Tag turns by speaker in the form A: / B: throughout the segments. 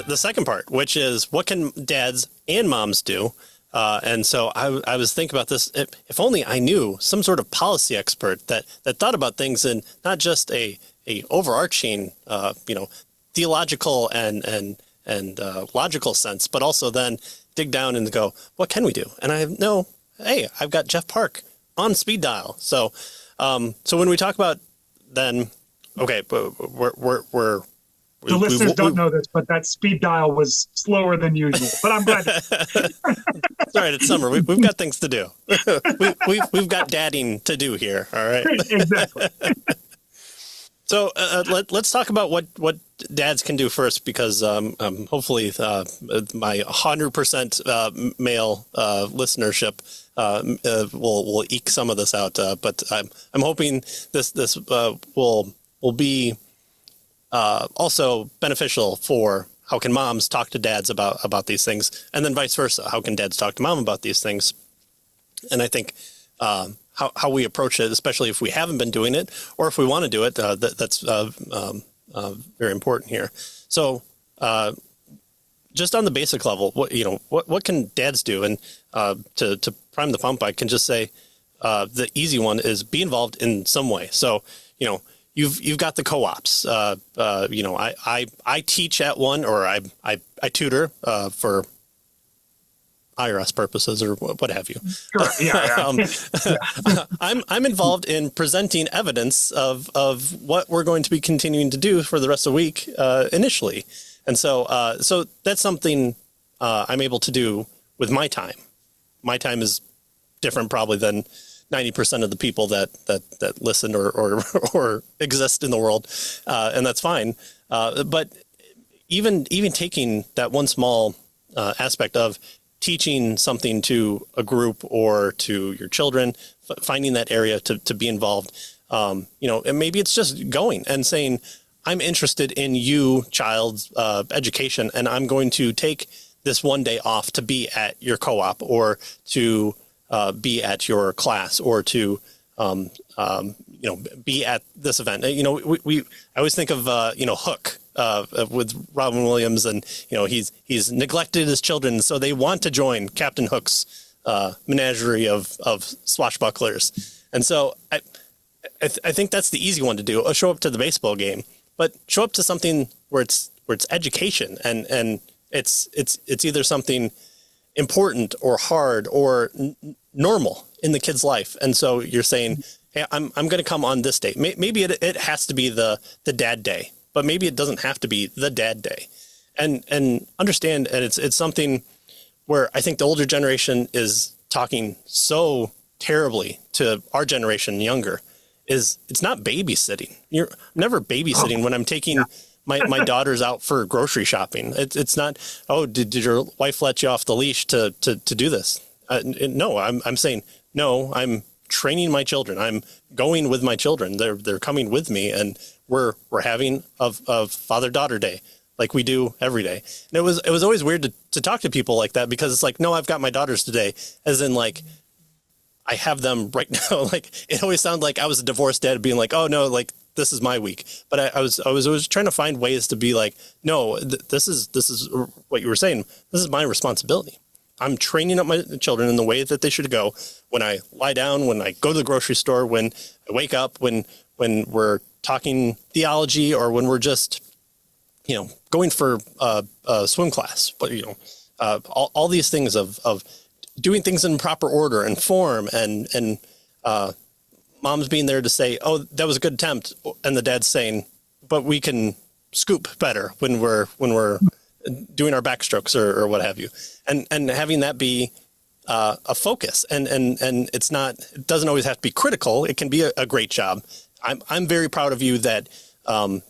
A: the second part, which is what can dads and moms do? And so I was thinking about this. If only I knew some sort of policy expert that thought about things in not just a overarching, theological and logical sense, but also then dig down and go, what can we do? And I've got Jeff Park on speed dial. So when we talk about then, okay, we're
B: the listeners don't know this, but that speed dial was slower than usual. But I'm glad.
A: It's all right. It's summer. We've got things to do. We've got dadding to do here. All right.
B: Exactly.
A: So let's talk about what dads can do first, because hopefully my 100% male listenership will eke some of this out. But I'm hoping this will be also beneficial for how can moms talk to dads about these things, and then vice versa. How can dads talk to mom about these things? And I think how we approach it, especially if we haven't been doing it, or if we want to do it, that's very important here. So just on the basic level, what can dads do? And to prime the pump, I can just say the easy one is be involved in some way. So you've got the co-ops. I teach at one, or I tutor for IRS purposes or what have you.
B: Sure. Yeah.
A: I'm involved in presenting evidence of what we're going to be continuing to do for the rest of the week initially, and so that's something I'm able to do with my time. My time is different probably than 90% of the people that listen or exist in the world, and that's fine. But even taking that one small aspect of teaching something to a group or to your children, finding that area to be involved, and maybe it's just going and saying, I'm interested in you, child's education, and I'm going to take this one day off to be at your co-op, or to be at your class, or to be at this event. I always think of Hook with Robin Williams, and he's neglected his children, so they want to join Captain Hook's menagerie of swashbucklers. And so I think that's the easy one to do. Show up to the baseball game, but show up to something where it's education, and it's either something important or hard or normal in the kid's life. And so you're saying, hey, I'm going to come on this day. Maybe it has to be the dad day, but maybe it doesn't have to be the dad day. And understand, and it's something where I think the older generation is talking so terribly to our generation younger, is it's not babysitting. You're never babysitting when I'm taking my daughter's out for grocery shopping. It's not, did your wife let you off the leash to do this? No, I'm saying, no, I'm training my children. I'm going with my children. They're coming with me, and we're having a father-daughter day like we do every day. And it was always weird to talk to people like that, because it's like, no, I've got my daughters today, as in like, I have them right now. Like, it always sounded like I was a divorced dad being like, oh no, like this is my week. But I was always trying to find ways to be like, no, this is what you were saying. This is my responsibility. I'm training up my children in the way that they should go. When I lie down, when I go to the grocery store, when I wake up, when we're talking theology, or when we're just, going for a swim class. But, all these things of doing things in proper order and form, and mom's being there to say, oh, that was a good attempt. And the dad's saying, but we can scoop better when we're doing our backstrokes or what have you. And having that be a focus, and it doesn't always have to be critical. It can be a great job. I'm very proud of you that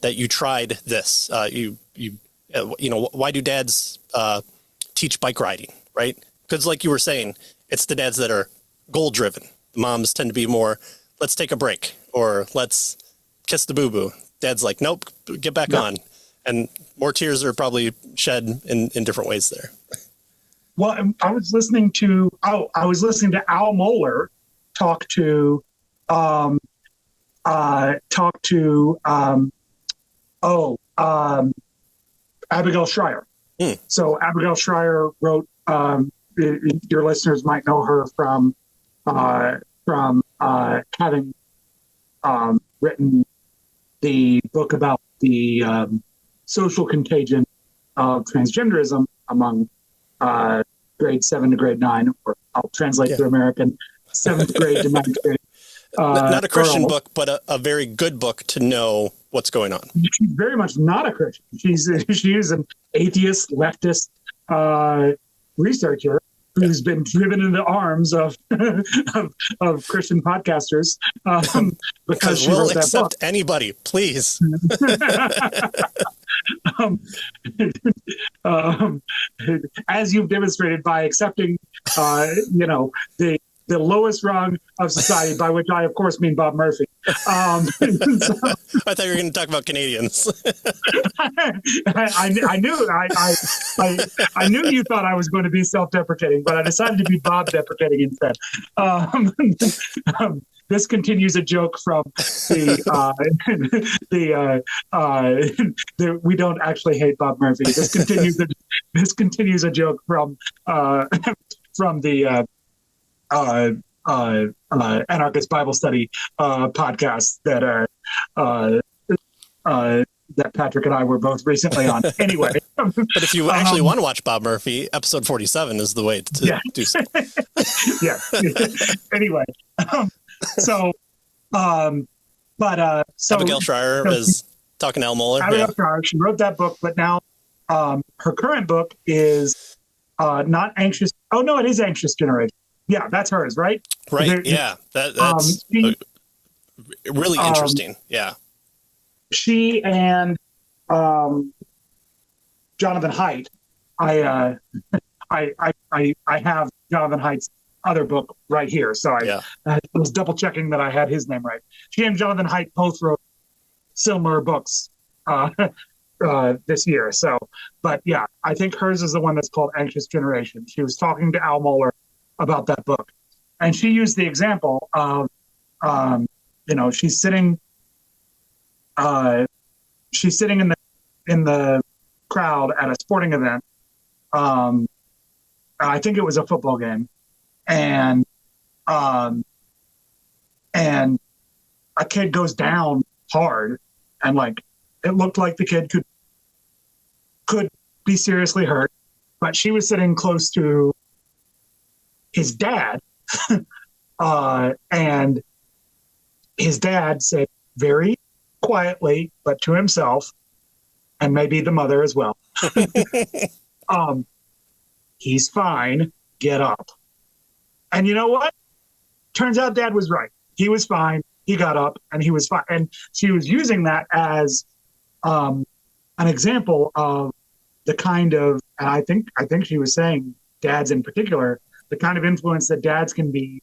A: you tried this. Why do dads teach bike riding, right? Because like you were saying, it's the dads that are goal driven. The moms tend to be more, let's take a break, or let's kiss the boo-boo. Dad's like, nope, get back on. And more tears are probably shed in different ways there.
B: Well, I was listening to Al Mohler talk to Abigail Schreier. So Abigail Schreier wrote. Your listeners might know her from having written the book about the social contagion of transgenderism among grade 7 to grade 9, or I'll translate to American, 7th grade to 9th grade.
A: Not a Christian
B: girls.
A: book, but a very good book to know what's going on.
B: She's very much not a Christian. She is an atheist, leftist researcher who's been driven into the arms of of Christian podcasters because she
A: we'll
B: wrote that
A: accept
B: book.
A: anybody, please.
B: As you've demonstrated by accepting, the lowest rung of society, by which I, of course, mean Bob Murphy. So,
A: I thought you were going to talk about Canadians.
B: I knew you thought I was going to be self-deprecating, but I decided to be Bob-deprecating instead. This continues a joke from the we don't actually hate Bob Murphy. This continues a joke from the Anarchist Bible Study podcast that Patrick and I were both recently on. Anyway,
A: but if you actually want to watch Bob Murphy, episode 47 is the way to do so.
B: Yeah. Anyway, so Abigail
A: Schreier is talking to Al Mohler.
B: Abigail Schreier, she wrote that book, but now her current book is not Anxious. Oh no, it is Anxious Generation. Yeah, that's hers, right?
A: Right. Yeah, that's really interesting. Yeah.
B: She and Jonathan Haidt. I have Jonathan Haidt's other book right here, so I was double checking that I had his name right. She and Jonathan Haidt both wrote similar books this year. So, but yeah, I think hers is the one that's called Anxious Generation. She was talking to Al Mohler about that book, and she used the example of she's sitting in the crowd at a sporting event. I think it was a football game, and a kid goes down hard, and it looked like the kid could be seriously hurt, but she was sitting close to his dad, and his dad said very quietly, but to himself, and maybe the mother as well, he's fine, get up. And you know what? Turns out dad was right. He was fine, he got up, and he was fine. And she was using that as an example of the kind of, and I think she was saying dads in particular, the kind of influence that dads can be,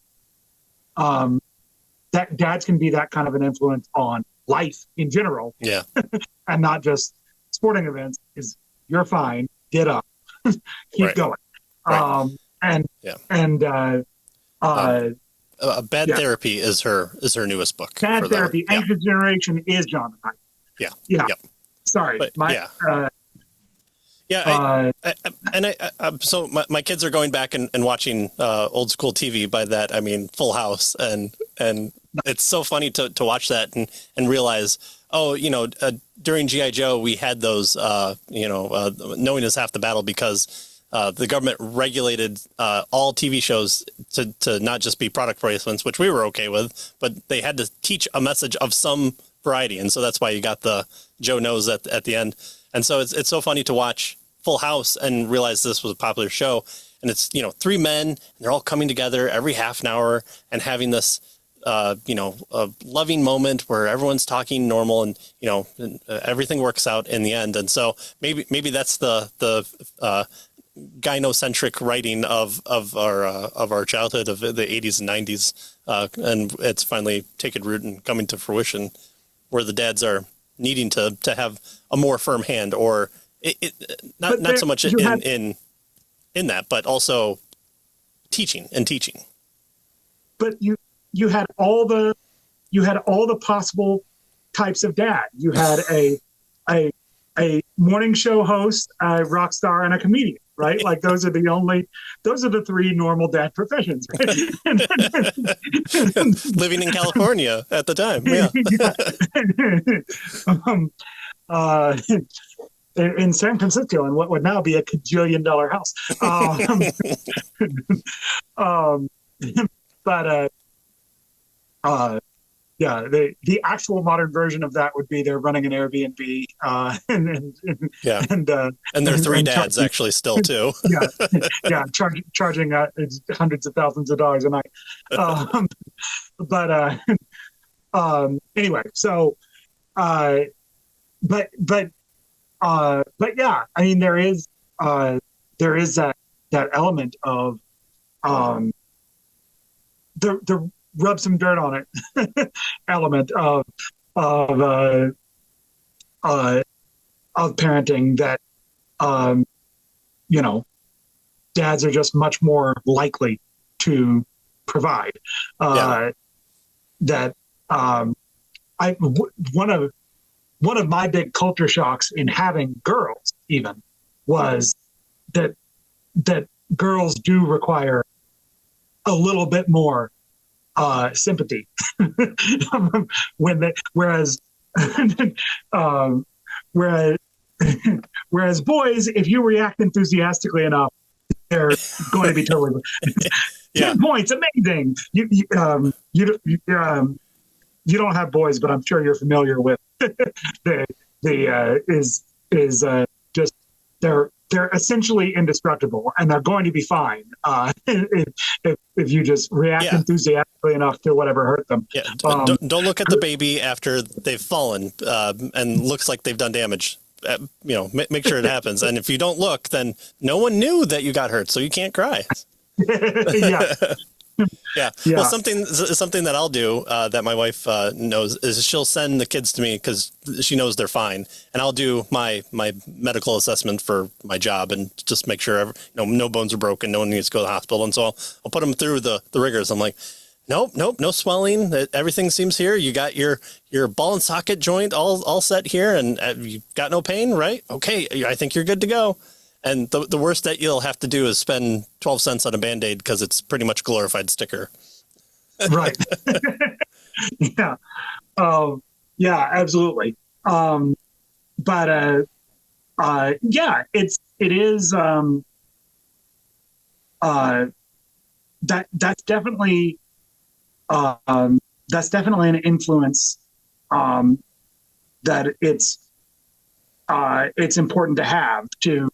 B: that kind of an influence on life in general. Yeah. And not just sporting events. Is you're fine, get up, keep going. Right.
A: Bad Therapy is her newest book.
B: Bad Therapy, Anxious Generation is Jonathan Haidt. Yeah. Yep. Sorry, but,
A: so my kids are going back and watching old school TV. By that I mean Full House, and it's so funny to watch that and realize, during G.I. Joe we had those, knowing is half the battle, because the government regulated all TV shows to not just be product placements, which we were okay with, but they had to teach a message of some variety, and so that's why you got the Joe Knows at the end. And so it's so funny to watch Full House and realize this was a popular show, and it's three men, and they're all coming together every half an hour and having this a loving moment where everyone's talking normal, and everything works out in the end. And so maybe that's the gynocentric writing of our childhood of the 80s and 90s, and it's finally taken root and coming to fruition, where the dads are needing to have a more firm hand, or not so much in that, but also teaching.
B: But you had all the possible types of dad. You had a a morning show host, a rock star, and a comedian, right? Like those are the three normal dad professions, right?
A: Living in California at the time, yeah.
B: In San Francisco, in what would now be a $1 house. But yeah, the actual modern version of that would be they're running an Airbnb,
A: and they're three dads actually still too.
B: Charging hundreds of thousands of dollars a night. Anyway, so but yeah, I mean there is that element of the rub some dirt on it element of parenting that dads are just much more likely to provide. That one of my big culture shocks in having girls even was that girls do require a little bit more sympathy whereas boys, if you react enthusiastically enough, they're going to be totally 10 points, amazing. You don't have boys, but I'm sure you're familiar with just they're essentially indestructible, and they're going to be fine if you just react enthusiastically enough to whatever hurt them.
A: Yeah. Don't look at the baby after they've fallen and looks like they've done damage. Make sure it happens. And if you don't look, then no one knew that you got hurt, so you can't cry. Yeah. Well, something that I'll do that my wife knows is she'll send the kids to me because she knows they're fine, and I'll do my medical assessment for my job and just make sure no bones are broken, no one needs to go to the hospital, and so I'll put them through the rigors. I'm like, nope, no swelling, everything seems here. You got your ball and socket joint all set here, and you got no pain, right? Okay, I think you're good to go. And the worst that you'll have to do is spend 12 cents on a Band-Aid because it's pretty much glorified sticker.
B: Right. Yeah. Yeah, absolutely. It is that's definitely an influence that it's important to have to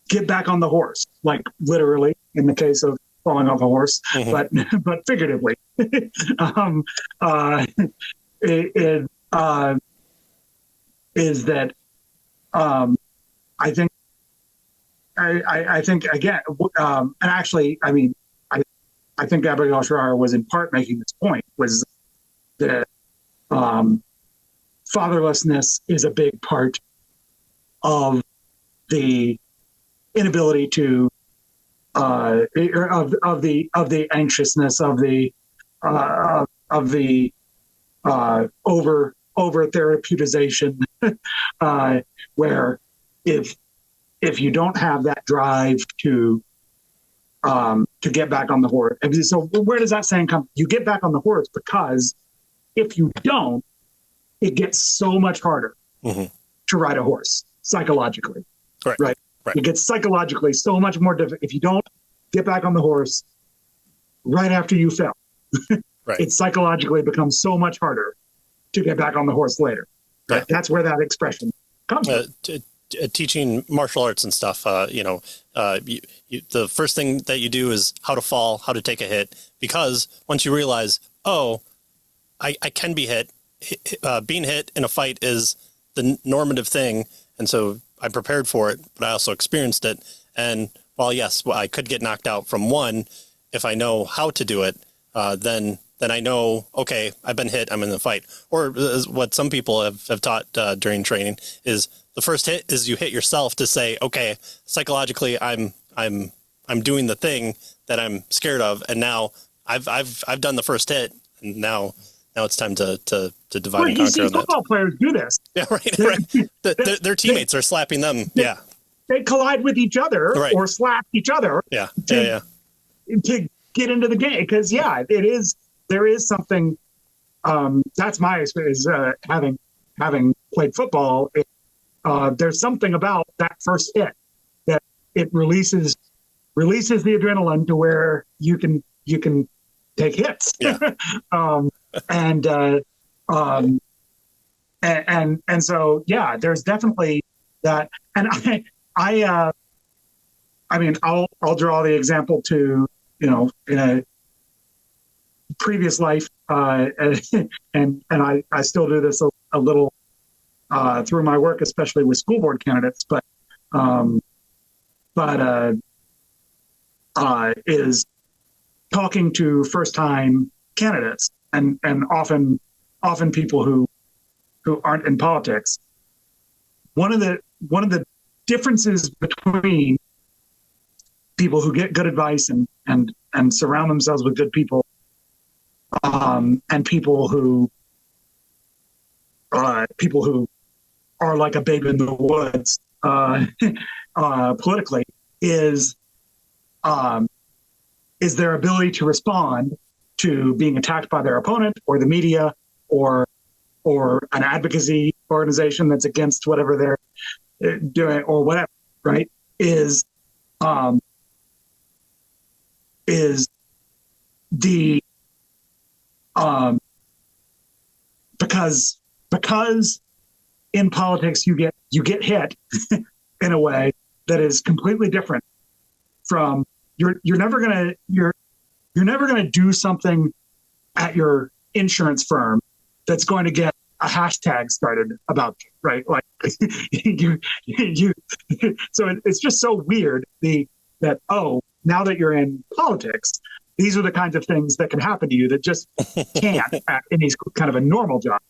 B: get back on the horse, like literally in the case of falling off a horse, but figuratively. Is that I think again, and actually, I mean, I think Abigail Shrier was in part making this point, was that fatherlessness is a big part of the inability to of the anxiousness of the over therapeuticization, where if you don't have that drive to get back on the horse, so where does that saying come? You get back on the horse because if you don't, it gets so much harder to ride a horse psychologically, right? It gets psychologically so much more difficult if you don't get back on the horse right after you fell. It psychologically becomes so much harder to get back on the horse later. Right? That's where that expression comes from.
A: Teaching martial arts and stuff, the first thing that you do is how to fall, how to take a hit, because once you realize, I can be hit, being hit in a fight is the normative thing, and so I prepared for it, but I also experienced it. And while yes, I could get knocked out from one, if I know how to do it, then I know, okay, I've been hit, I'm in the fight. Or what some people have taught during training is the first hit is you hit yourself to say, okay, psychologically, I'm doing the thing that I'm scared of, and now I've done the first hit, and now Now it's time to divide
B: Well,
A: and
B: you
A: conquer
B: see
A: on that.
B: football players do this.
A: Yeah, right. Their teammates are slapping them. Yeah.
B: They collide with each other or slap each other.
A: Yeah.
B: To get into the game. Because, there is something, that's my experience, having played football. There's something about that first hit that it releases the adrenaline to where you can take hits.
A: Yeah.
B: And so, there's definitely that. And I mean, I'll draw the example to, in a previous life, and I still do this a little through my work, especially with school board candidates, but is talking to first-time candidates and often people who aren't in politics. One of the differences between people who get good advice and surround themselves with good people, and people who are like a babe in the woods politically, is their ability to respond to being attacked by their opponent or the media or an advocacy organization that's against whatever they're doing or whatever, right? Is the because in politics you get hit in a way that is completely different from you're never gonna do something at your insurance firm that's going to get a hashtag started about you, right? Like you so it's just so weird that now that you're in politics, these are the kinds of things that can happen to you that just can't in these kind of a normal job,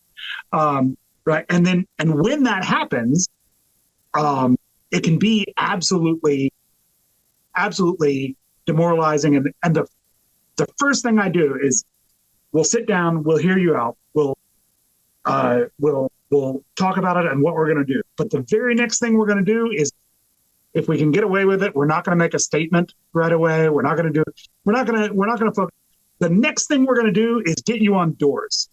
B: right? And when that happens, it can be absolutely demoralizing. And the first thing I do is we'll sit down, we'll hear you out, we'll talk about it and what we're going to do. But the very next thing we're going to do is, if we can get away with it, we're not going to make a statement right away. We're not going to focus. The next thing we're going to do is get you on doors.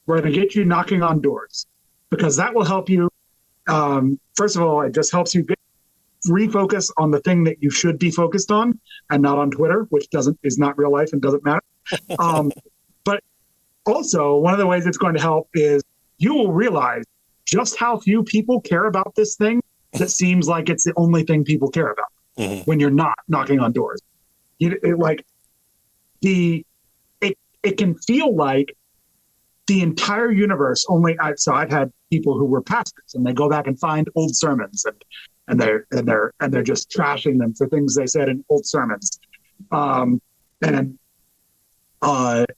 B: We're going to get you knocking on doors, because that will help you. First of all, it just helps you refocus on the thing that you should be focused on, and not on Twitter, which is not real life and doesn't matter. But also, one of the ways it's going to help is you will realize just how few people care about this thing that seems like it's the only thing people care about when you're not knocking on doors. It can feel like the entire universe so I've had people who were pastors, and they go back and find old sermons and they're just trashing them for things they said in old sermons, and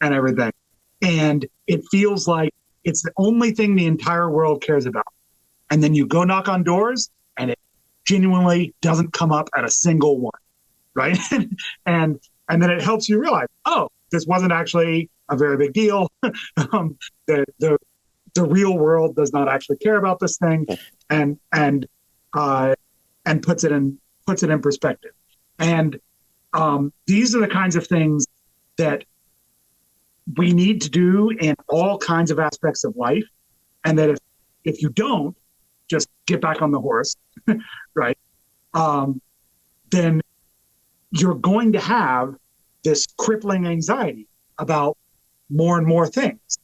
B: everything. And it feels like it's the only thing the entire world cares about. And then you go knock on doors, and it genuinely doesn't come up at a single one, right? and then it helps you realize, this wasn't actually a very big deal. The real world does not actually care about this thing, and puts it in perspective. And these are the kinds of things that we need to do in all kinds of aspects of life, and that if you don't just get back on the horse, right, then you're going to have this crippling anxiety about more and more things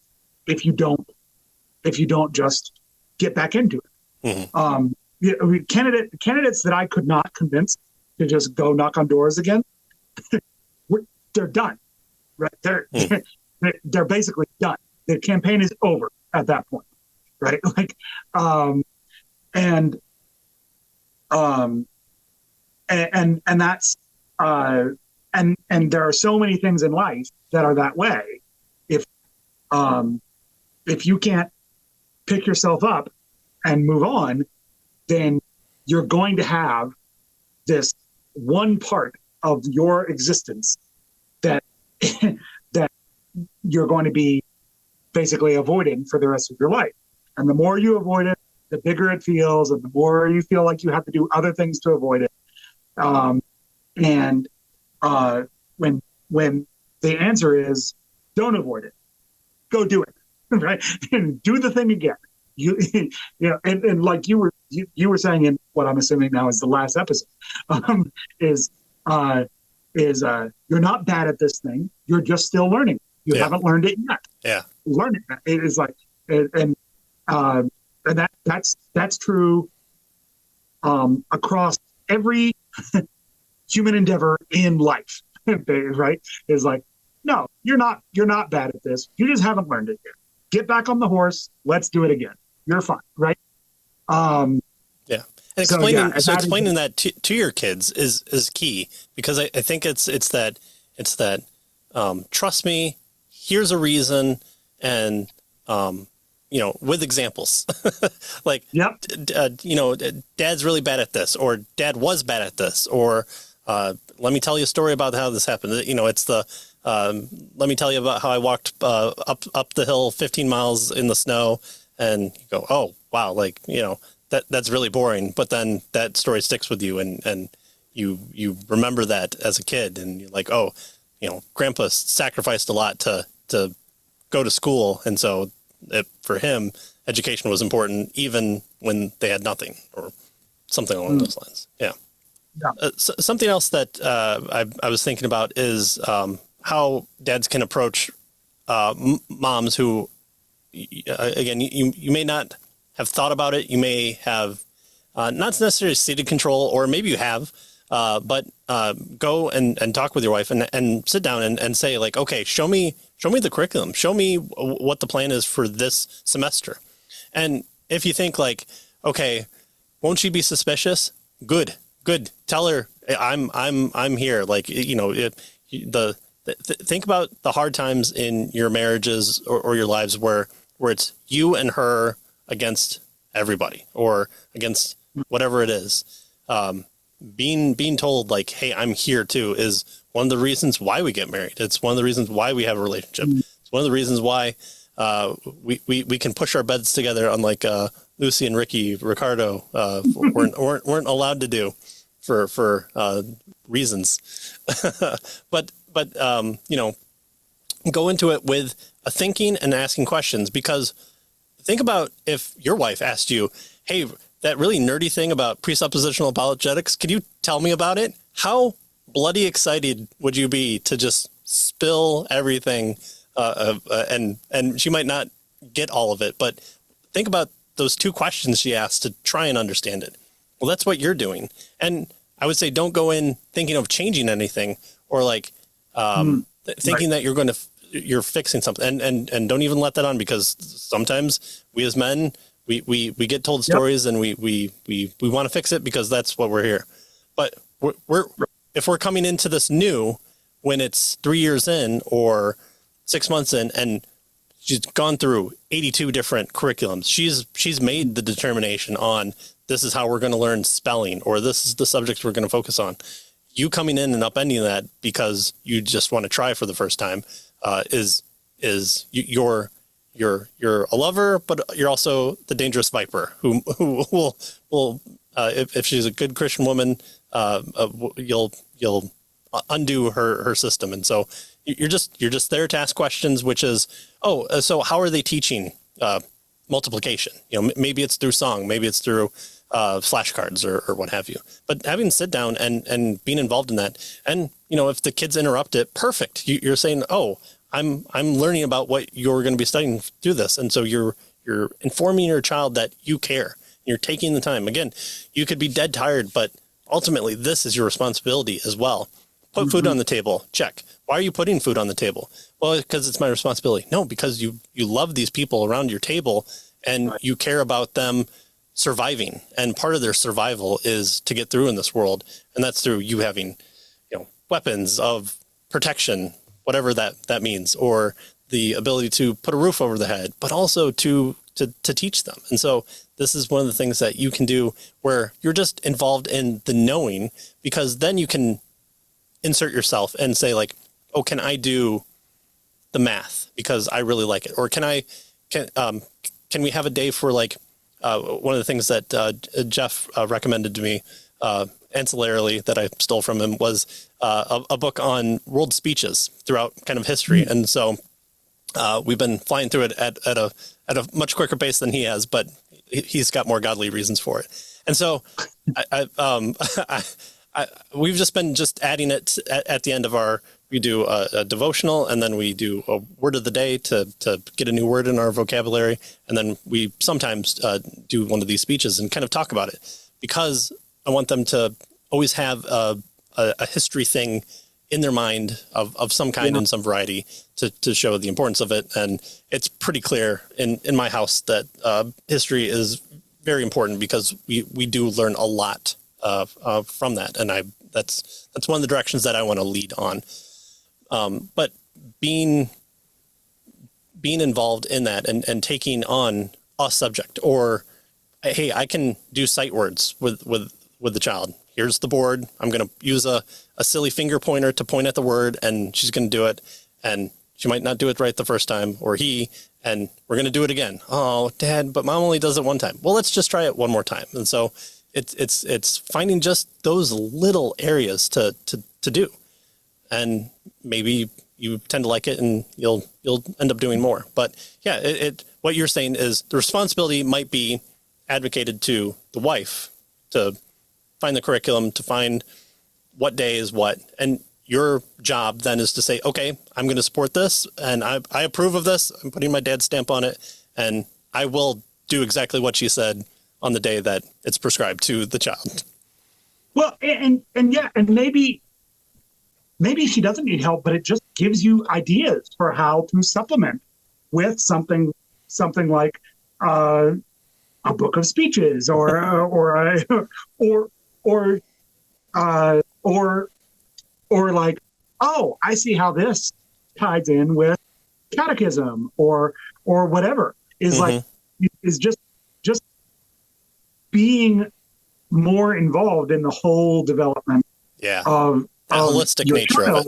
B: if you don't just get back into it. Candidates that I could not convince to just go knock on doors again, they're done, right? They're basically done. The campaign is over at that point, right? And that's and there are so many things in life that are that way. If you can't pick yourself up and move on, then you're going to have this one part of your existence that that you're going to be basically avoiding for the rest of your life. And the more you avoid it, the bigger it feels, and the more you feel like you have to do other things to avoid it. And when the answer is don't avoid it, go do it, right? And do the thing again. And like you were saying in what I'm assuming now is the last episode, is you're not bad at this thing. You're just still learning. You haven't learned it yet.
A: Yeah.
B: Learn it. It is like, and that's true across every human endeavor in life, right? Is like, no, you're not bad at this. You just haven't learned it yet. Get back on the horse. Let's do it again. You're fine, right?
A: Yeah. And explaining that to your kids is key, because I think it's that trust me, here's a reason, and with examples. Like,
B: yep.
A: Dad's really bad at this, or Dad was bad at this, or let me tell you a story about how this happened. It's the let me tell you about how I walked up the hill 15 miles in the snow, and you go, oh wow, like that's really boring. But then that story sticks with you, and you remember that as a kid, and you're like, oh, Grandpa sacrificed a lot to go to school, and so for him, education was important even when they had nothing, or something along those lines. Yeah. Something else that I was thinking about is how dads can approach moms who, again, you may not have thought about it. You may have not necessarily ceded control, or maybe you have, but go and talk with your wife and sit down and say, like, okay, show me the curriculum. Show me what the plan is for this semester. And if you think like, okay, won't she be suspicious? Good. Tell her I'm here. Like, think about the hard times in your marriages or your lives where it's you and her against everybody, or against whatever it is. Being told like, hey, I'm here too, is one of the reasons why we get married. It's one of the reasons why we have a relationship. It's one of the reasons why we can push our beds together, unlike Lucy and Ricardo weren't allowed to do for reasons. but go into it with a thinking and asking questions, because think about if your wife asked you, hey, that really nerdy thing about presuppositional apologetics, could you tell me about it? How bloody excited would you be to just spill everything? And she might not get all of it, but think about those two questions she asked to try and understand it. Well, that's what you're doing. And I would say, don't go in thinking of changing anything, or like thinking that you're fixing something, and don't even let that on, because sometimes we as men, we get told stories, and we want to fix it because that's what we're here. But if we're coming into this new, when it's 3 years in or 6 months in, and she's gone through 82 different curriculums, she's made the determination on, this is how we're going to learn spelling, or this is the subjects we're going to focus on. You coming in and upending that because you just want to try for the first time you're a lover, but you're also the dangerous viper who will if she's a good Christian woman, you'll undo her system. And so you're just there to ask questions, which is, so how are they teaching multiplication? Maybe it's through song, maybe it's through flashcards or what have you. But having sit down and being involved in that, and if the kids interrupt it, perfect. You're saying, I'm learning about what you're going to be studying through this, and so you're informing your child that you care. You're taking the time. Again, you could be dead tired, but ultimately this is your responsibility as well. Put food on the table. Check. Why are you putting food on the table? Well, because it's my responsibility. No, because you love these people around your table, and you care about them surviving. And part of their survival is to get through in this world. And that's through you having, weapons of protection, whatever that means, or the ability to put a roof over the head, but also to teach them. And so this is one of the things that you can do where you're just involved in the knowing, because then you can insert yourself and say like, oh, can I do the math because I really like it? Or can we have a day for like, one of the things that Jeff recommended to me ancillarily that I stole from him was a book on world speeches throughout kind of history. Mm-hmm. And so we've been flying through it at a much quicker pace than he has, but he's got more godly reasons for it. And so we've just been adding it at the end of we do a devotional, and then we do a word of the day to get a new word in our vocabulary. And then we sometimes do one of these speeches and kind of talk about it, because I want them to always have a history thing in their mind of some kind and some variety to show the importance of it. And it's pretty clear in my house that history is very important, because we do learn a lot from that. And that's one of the directions that I want to lead on. But being involved in that and taking on a subject, or, hey, I can do sight words with the child. Here's the board. I'm going to use a silly finger pointer to point at the word, and she's going to do it. And she might not do it right the first time, and we're going to do it again. Oh, Dad, but Mom only does it one time. Well, let's just try it one more time. And so it's finding just those little areas to do. And maybe you tend to like it and you'll end up doing more. But yeah, what you're saying is the responsibility might be advocated to the wife to find the curriculum, to find what day is what. And your job then is to say, okay, I'm going to support this, and I approve of this. I'm putting my dad's stamp on it, and I will do exactly what she said on the day that it's prescribed to the child.
B: Well, and maybe she doesn't need help, but it just gives you ideas for how to supplement with something like a book of speeches, or like, oh, I see how this ties in with catechism or whatever. Is like is just being more involved in the whole development of
A: the holistic nature of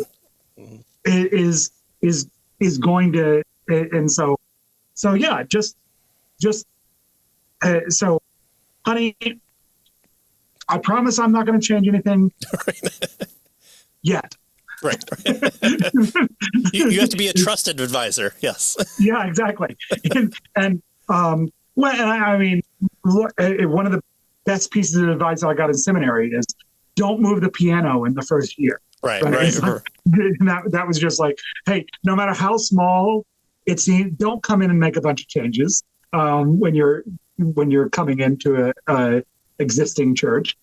B: it is going to, and so yeah, so honey, I promise I'm not going to change anything yet.
A: Right. You have to be a trusted advisor. Yes.
B: Yeah, exactly. And I mean, one of the best pieces of advice I got in seminary is don't move the piano in the first year.
A: Right.
B: Like, that was just like, hey, no matter how small it seems, don't come in and make a bunch of changes when you're coming into a existing church.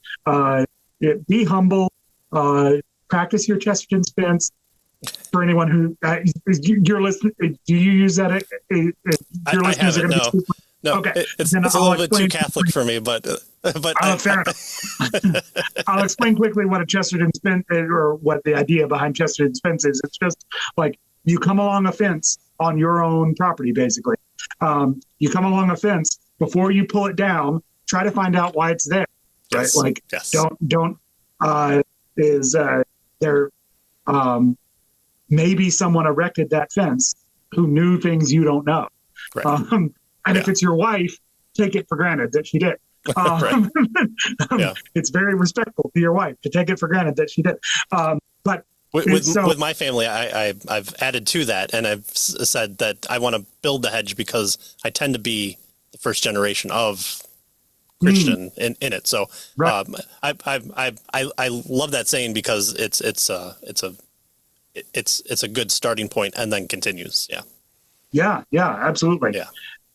B: Be humble. Practice your Chesterton spins. For anyone who you're listening, do you use that? Your listeners are going to be super.
A: No, okay. It's a little bit too Catholic for me, but
B: fair enough. I'll explain quickly what a Chesterton spin or what the idea behind Chesterton spins is. It's just like you come along a fence on your own property, basically. You come along a fence before you pull it down. Try to find out why it's there. Right? Like don't is there maybe someone erected that fence who knew things you don't know. Right. And if it's your wife, take it for granted that she did. It's very respectful to your wife to take it for granted that she did. But
A: with my family, I've added to that, and I've said that I want to build the hedge because I tend to be the first generation of Christian in it. So I love that saying because it's a good starting point and then continues.
B: Yeah, absolutely.
A: Yeah.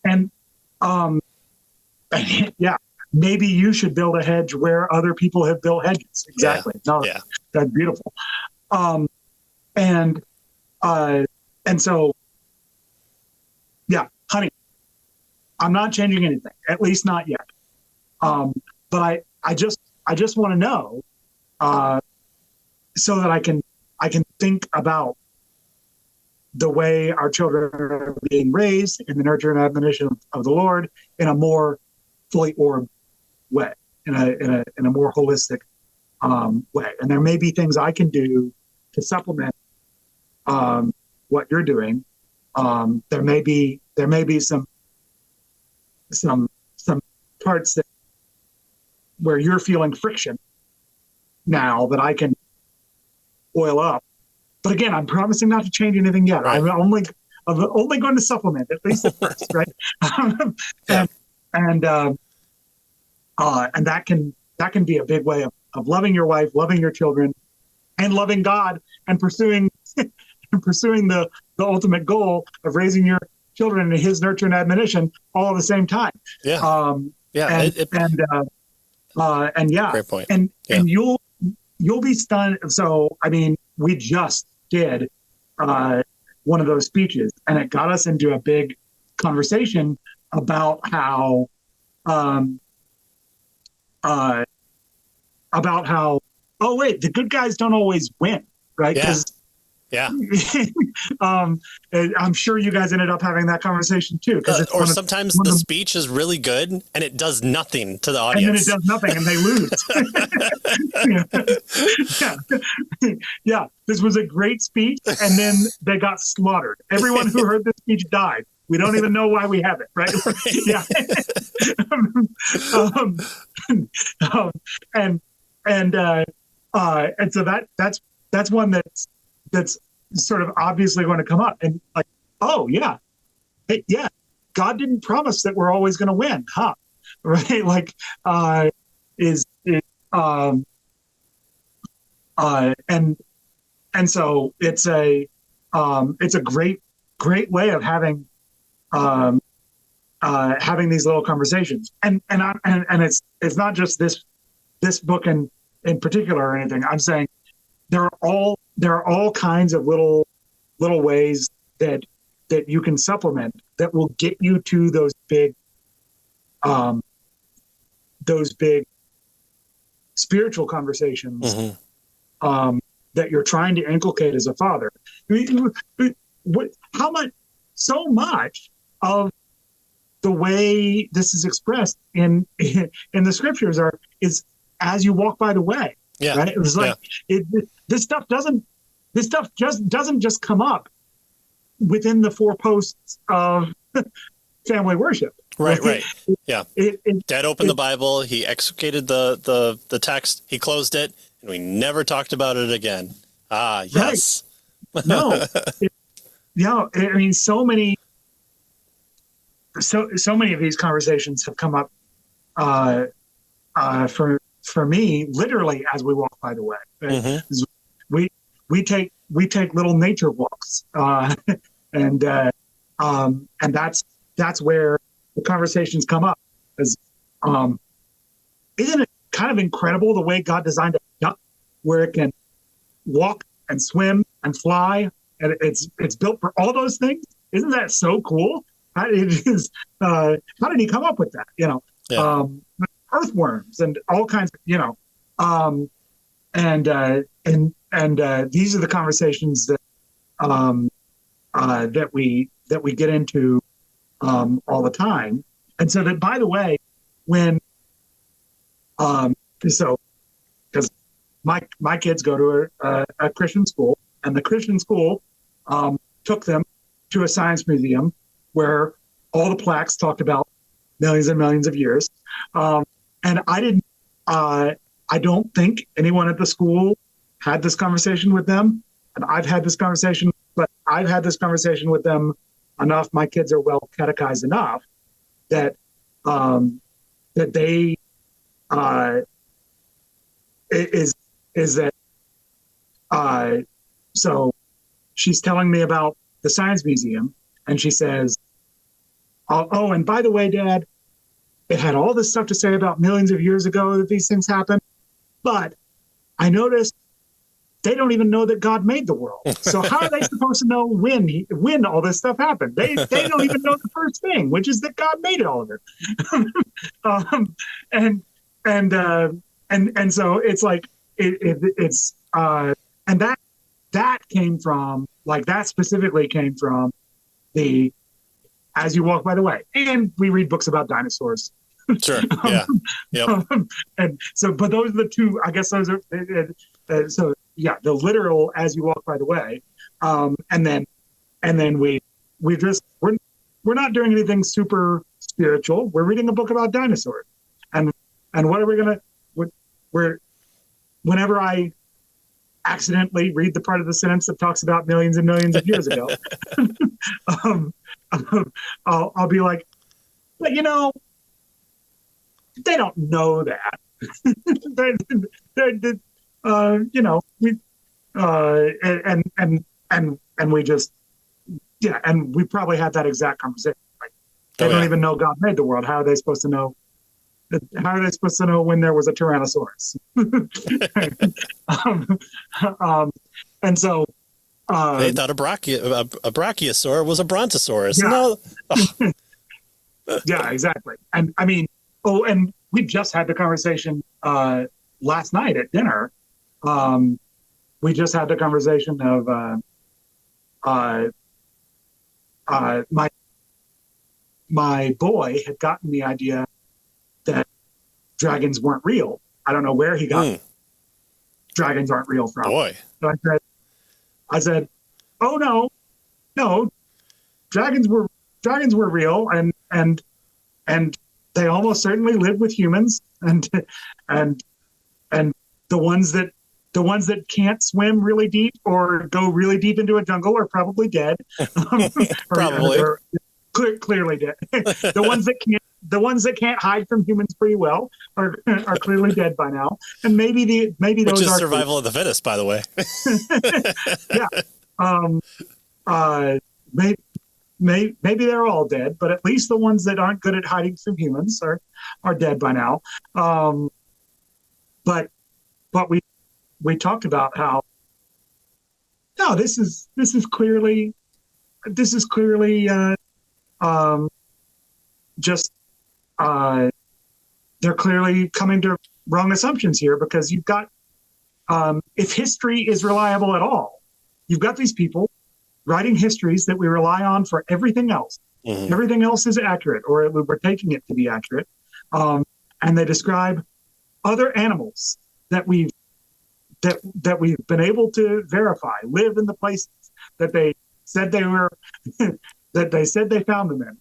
B: And maybe you should build a hedge where other people have built hedges. Exactly. That's beautiful. And so, honey, I'm not changing anything, at least not yet. But I just want to know, so that I can think about the way our children are being raised in the nurture and admonition of the Lord in a more fully orbed way, in a more holistic way. And there may be things I can do to supplement what you're doing There may be some parts that where you're feeling friction now that I can oil up. But again, I'm promising not to change anything yet.
A: Right.
B: I'm only going to supplement, at least at first, right?
A: Yeah.
B: And that can be a big way of loving your wife, loving your children, and loving God, and pursuing the ultimate goal of raising your children in His nurture and admonition all at the same time.
A: Yeah. Yeah.
B: And yeah,
A: great point.
B: And you'll be stunned. So I mean, we just did one of those speeches, and it got us into a big conversation about how oh wait, the good guys don't always win, right?
A: Yeah.
B: I'm sure you guys ended up having that conversation too.
A: Or sometimes the speech is really good and it does nothing to the audience.
B: And then it does nothing and they lose. Yeah. This was a great speech, and then they got slaughtered. Everyone who heard this speech died. We don't even know why we have it, right? Yeah. And so that's one that's sort of obviously going to come up, and like, oh yeah, hey, yeah, God didn't promise that we're always going to win, huh? Right? Like, and so it's a great way of having these little conversations, and it's not just this book in particular or anything. I'm saying there are all kinds of little ways that you can supplement that will get you to those big spiritual conversations that you're trying to inculcate as a father. So much of the way this is expressed in the scriptures is as you walk by the way.
A: Yeah.
B: Right. It was like this stuff just doesn't come up within the four posts of family worship.
A: Right. Yeah. Dad opened the Bible. He exegeted the text. He closed it, and we never talked about it again. Ah, yes.
B: Right. No. I mean, so many of these conversations have come up for me, literally as we walk by the way. Right? Mm-hmm. We take little nature walks, and that's where the conversations come up. Isn't it kind of incredible the way God designed a duck, where it can walk and swim and fly, and it's built for all those things? Isn't that so cool? How did he come up with that? Earthworms and all kinds of, and these are the conversations that we get into all the time. And so that, by the way, when because my kids go to a Christian school, and the Christian school took them to a science museum where all the plaques talked about millions and millions of years. And I don't think anyone at the school had this conversation with them. And I've had this conversation with them enough. My kids are well catechized enough that they is that so she's telling me about the science museum, and she says, oh, and by the way, Dad, it had all this stuff to say about millions of years ago that these things happened, but I noticed they don't even know that God made the world. So how are they supposed to know when all this stuff happened? They don't even know the first thing, which is that God made all of it. And so it's like it's and that came from, like, that specifically came from the As You Walk by the Way, and we read books about dinosaurs.
A: Sure. Yeah. Yep.
B: And so, but those are the two. I guess those are. So yeah, the literal As You Walk by the Way, and then we we're not doing anything super spiritual. We're reading a book about dinosaurs, and what are we gonna? Whenever I accidentally read the part of the sentence that talks about millions and millions of years ago, I'll be like, but they don't know that. And we just, and we probably had that exact conversation. Like, they don't even know God made the world. How are they supposed to know? How are they supposed to know when there was a Tyrannosaurus? And so
A: they thought a brachiosaur was a brontosaurus.
B: Yeah.
A: No.
B: Yeah, exactly. And I mean, and we just had the conversation last night at dinner. We just had the conversation of my boy had gotten the idea that dragons weren't real. I don't know where he got dragons aren't real from.
A: Boy.
B: So I said, oh no, dragons were real, and they almost certainly live with humans, and the ones that can't swim really deep or go really deep into a jungle are probably dead.
A: Probably.
B: Or clearly dead. The ones that can't hide from humans pretty well are clearly dead by now. And maybe those
A: Which is
B: are
A: survival of the fittest, by the way.
B: Yeah. Maybe they're all dead, but at least the ones that aren't good at hiding from humans are dead by now. But we talked about how this is clearly just they're clearly coming to wrong assumptions here, because you've got if history is reliable at all, you've got these people writing histories that we rely on for everything else. Mm-hmm. Everything else is accurate, or we're taking it to be accurate, and they describe other animals that we've been able to verify live in the places that they said they were that they said they found them in.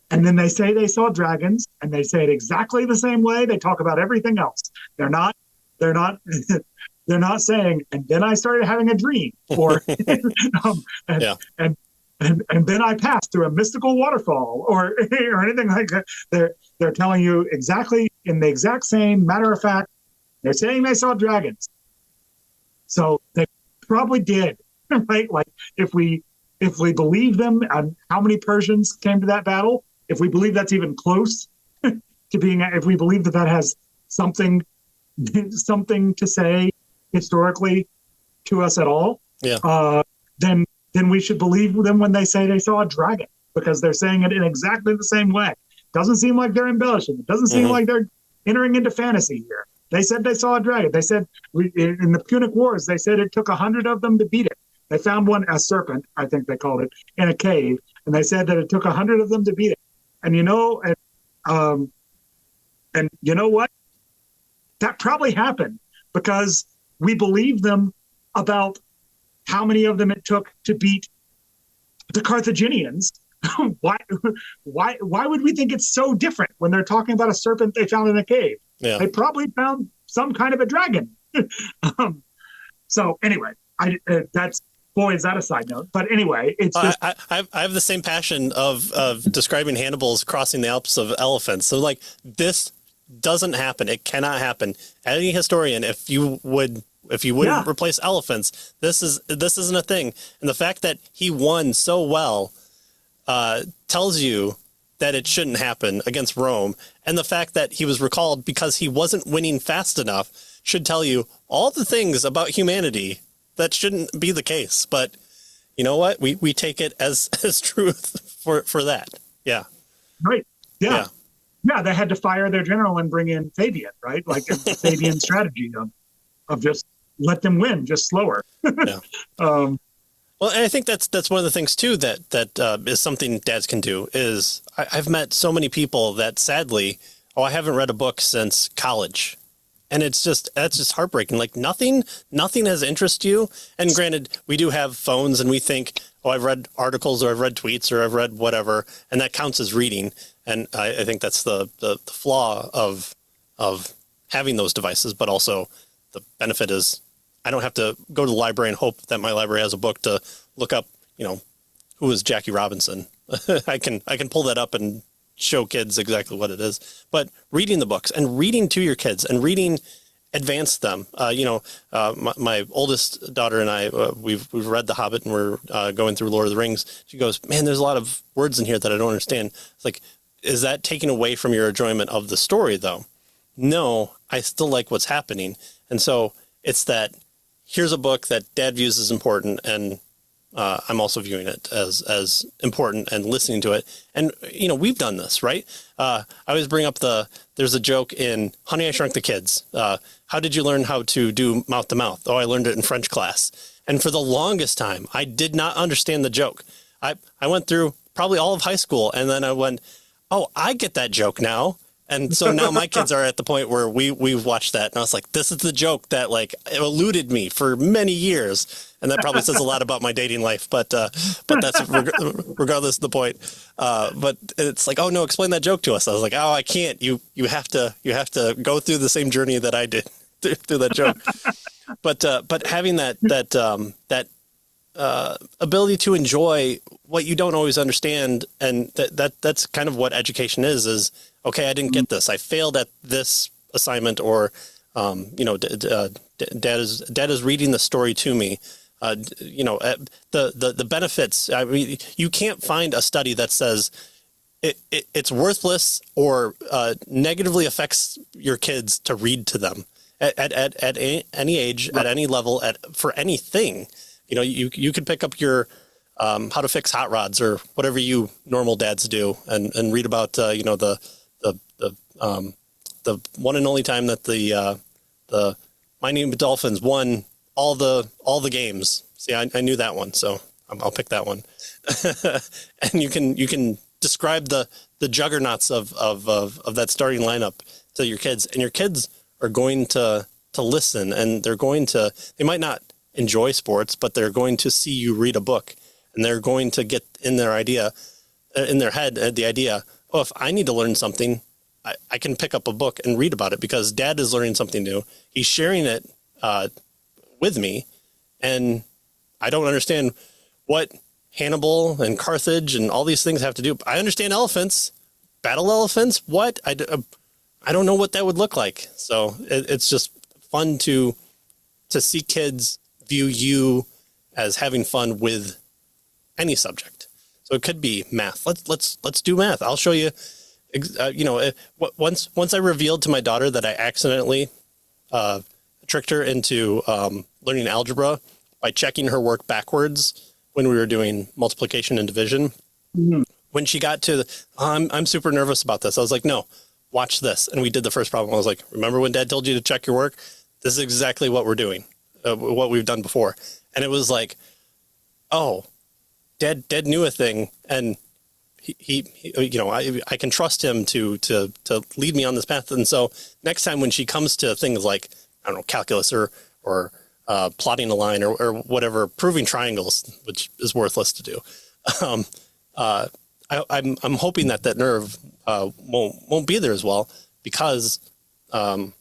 B: And then they say they saw dragons, and they say it exactly the same way they talk about everything else. They're not saying, and then I started having a dream, or and then I passed through a mystical waterfall, or anything like that. They're telling you exactly in the exact same matter of fact. They're saying they saw dragons, so they probably did, right? Like if we believe them, and how many Persians came to that battle, if we believe that's even close to being, if we believe that has something to say historically to us at all, then we should believe them when they say they saw a dragon, because they're saying it in exactly the same way. Doesn't seem like they're embellishing. It doesn't seem like they're entering into fantasy here. They said they saw a dragon. They said in the Punic Wars, they said it took 100 of them to beat it. They found one, a serpent, I think they called it, in a cave, and they said that it took 100 of them to beat it. And you know what? That probably happened because we believe them about how many of them it took to beat the Carthaginians. Why would we think it's so different when they're talking about a serpent they found in a cave? Yeah. They probably found some kind of a dragon. So anyway, is that a side note? But anyway, it's just...
A: I have the same passion of describing Hannibal's crossing the Alps of elephants. So like, this doesn't happen. It cannot happen. Any historian, if you wouldn't replace elephants, this isn't a thing. And the fact that he won so well tells you that it shouldn't happen against Rome. And the fact that he was recalled because he wasn't winning fast enough should tell you all the things about humanity that shouldn't be the case. But you know what? We take it as truth for that. Yeah.
B: Right. Yeah. Yeah. They had to fire their general and bring in Fabian, right? Like a Fabian strategy of just let them win, just slower.
A: Yeah. Well, and I think that's one of the things too that is something dads can do. Is I've met so many people that sadly, I haven't read a book since college, and that's just heartbreaking. Like nothing has interested you. And granted, we do have phones, and we think, oh, I've read articles or I've read tweets or I've read whatever, and that counts as reading. And I think that's the flaw of having those devices, but also the benefit is I don't have to go to the library and hope that my library has a book to look up, who is Jackie Robinson. I can pull that up and show kids exactly what it is. But reading the books and reading to your kids and reading advance them. My oldest daughter and I, we've read The Hobbit and we're going through Lord of the Rings. She goes, man, there's a lot of words in here that I don't understand. It's like, is that taking away from your enjoyment of the story though? No, I still like what's happening. And so it's that here's a book that Dad views as important, and I'm also viewing it as important and listening to it. And, we've done this, right? I always bring up there's a joke in Honey, I Shrunk the Kids. How did you learn how to do mouth to mouth? Oh, I learned it in French class. And for the longest time, I did not understand the joke. I went through probably all of high school, and then I went, oh, I get that joke now. And so now my kids are at the point where we've watched that, and I was like, this is the joke that it eluded me for many years, and that probably says a lot about my dating life. But that's regardless of the point. But it's like, oh no, explain that joke to us. I was like, oh, I can't. You have to go through the same journey that I did through that joke. But having that ability to enjoy what you don't always understand, and that's kind of what education is. Okay, I didn't get this. I failed at this assignment, or, Dad is reading the story to me. The benefits. I mean, you can't find a study that says it's worthless or negatively affects your kids to read to them at any age, at any level, for anything. You could pick up your how to fix hot rods or whatever you normal dads do, and read about the one and only time that the Miami Dolphins won all the games. See, I knew that one, so I'll pick that one. And you can describe the juggernauts of that starting lineup to your kids, and your kids are going to listen, and they might not enjoy sports, but they're going to see you read a book, and they're going to get in their head the idea, oh, if I need to learn something, I can pick up a book and read about it because Dad is learning something new. He's sharing it with me, and I don't understand what Hannibal and Carthage and all these things have to do. I understand elephants, battle elephants. What? I don't know what that would look like. So it's just fun to see kids view you as having fun with any subject. So it could be math. Let's do math. I'll show you. Once I revealed to my daughter that I accidentally tricked her into learning algebra by checking her work backwards when we were doing multiplication and division. Mm-hmm. When she got to I'm super nervous about this. I was like, no, watch this. And we did the first problem. I was like, remember when Dad told you to check your work? This is exactly what we're doing, what we've done before. And it was like, oh, Dad knew a thing, and he I can trust him to lead me on this path. And so next time when she comes to things like, I don't know, calculus or plotting a line or whatever, proving triangles, which is worthless to do, I'm hoping that nerve won't be there as well, because I'm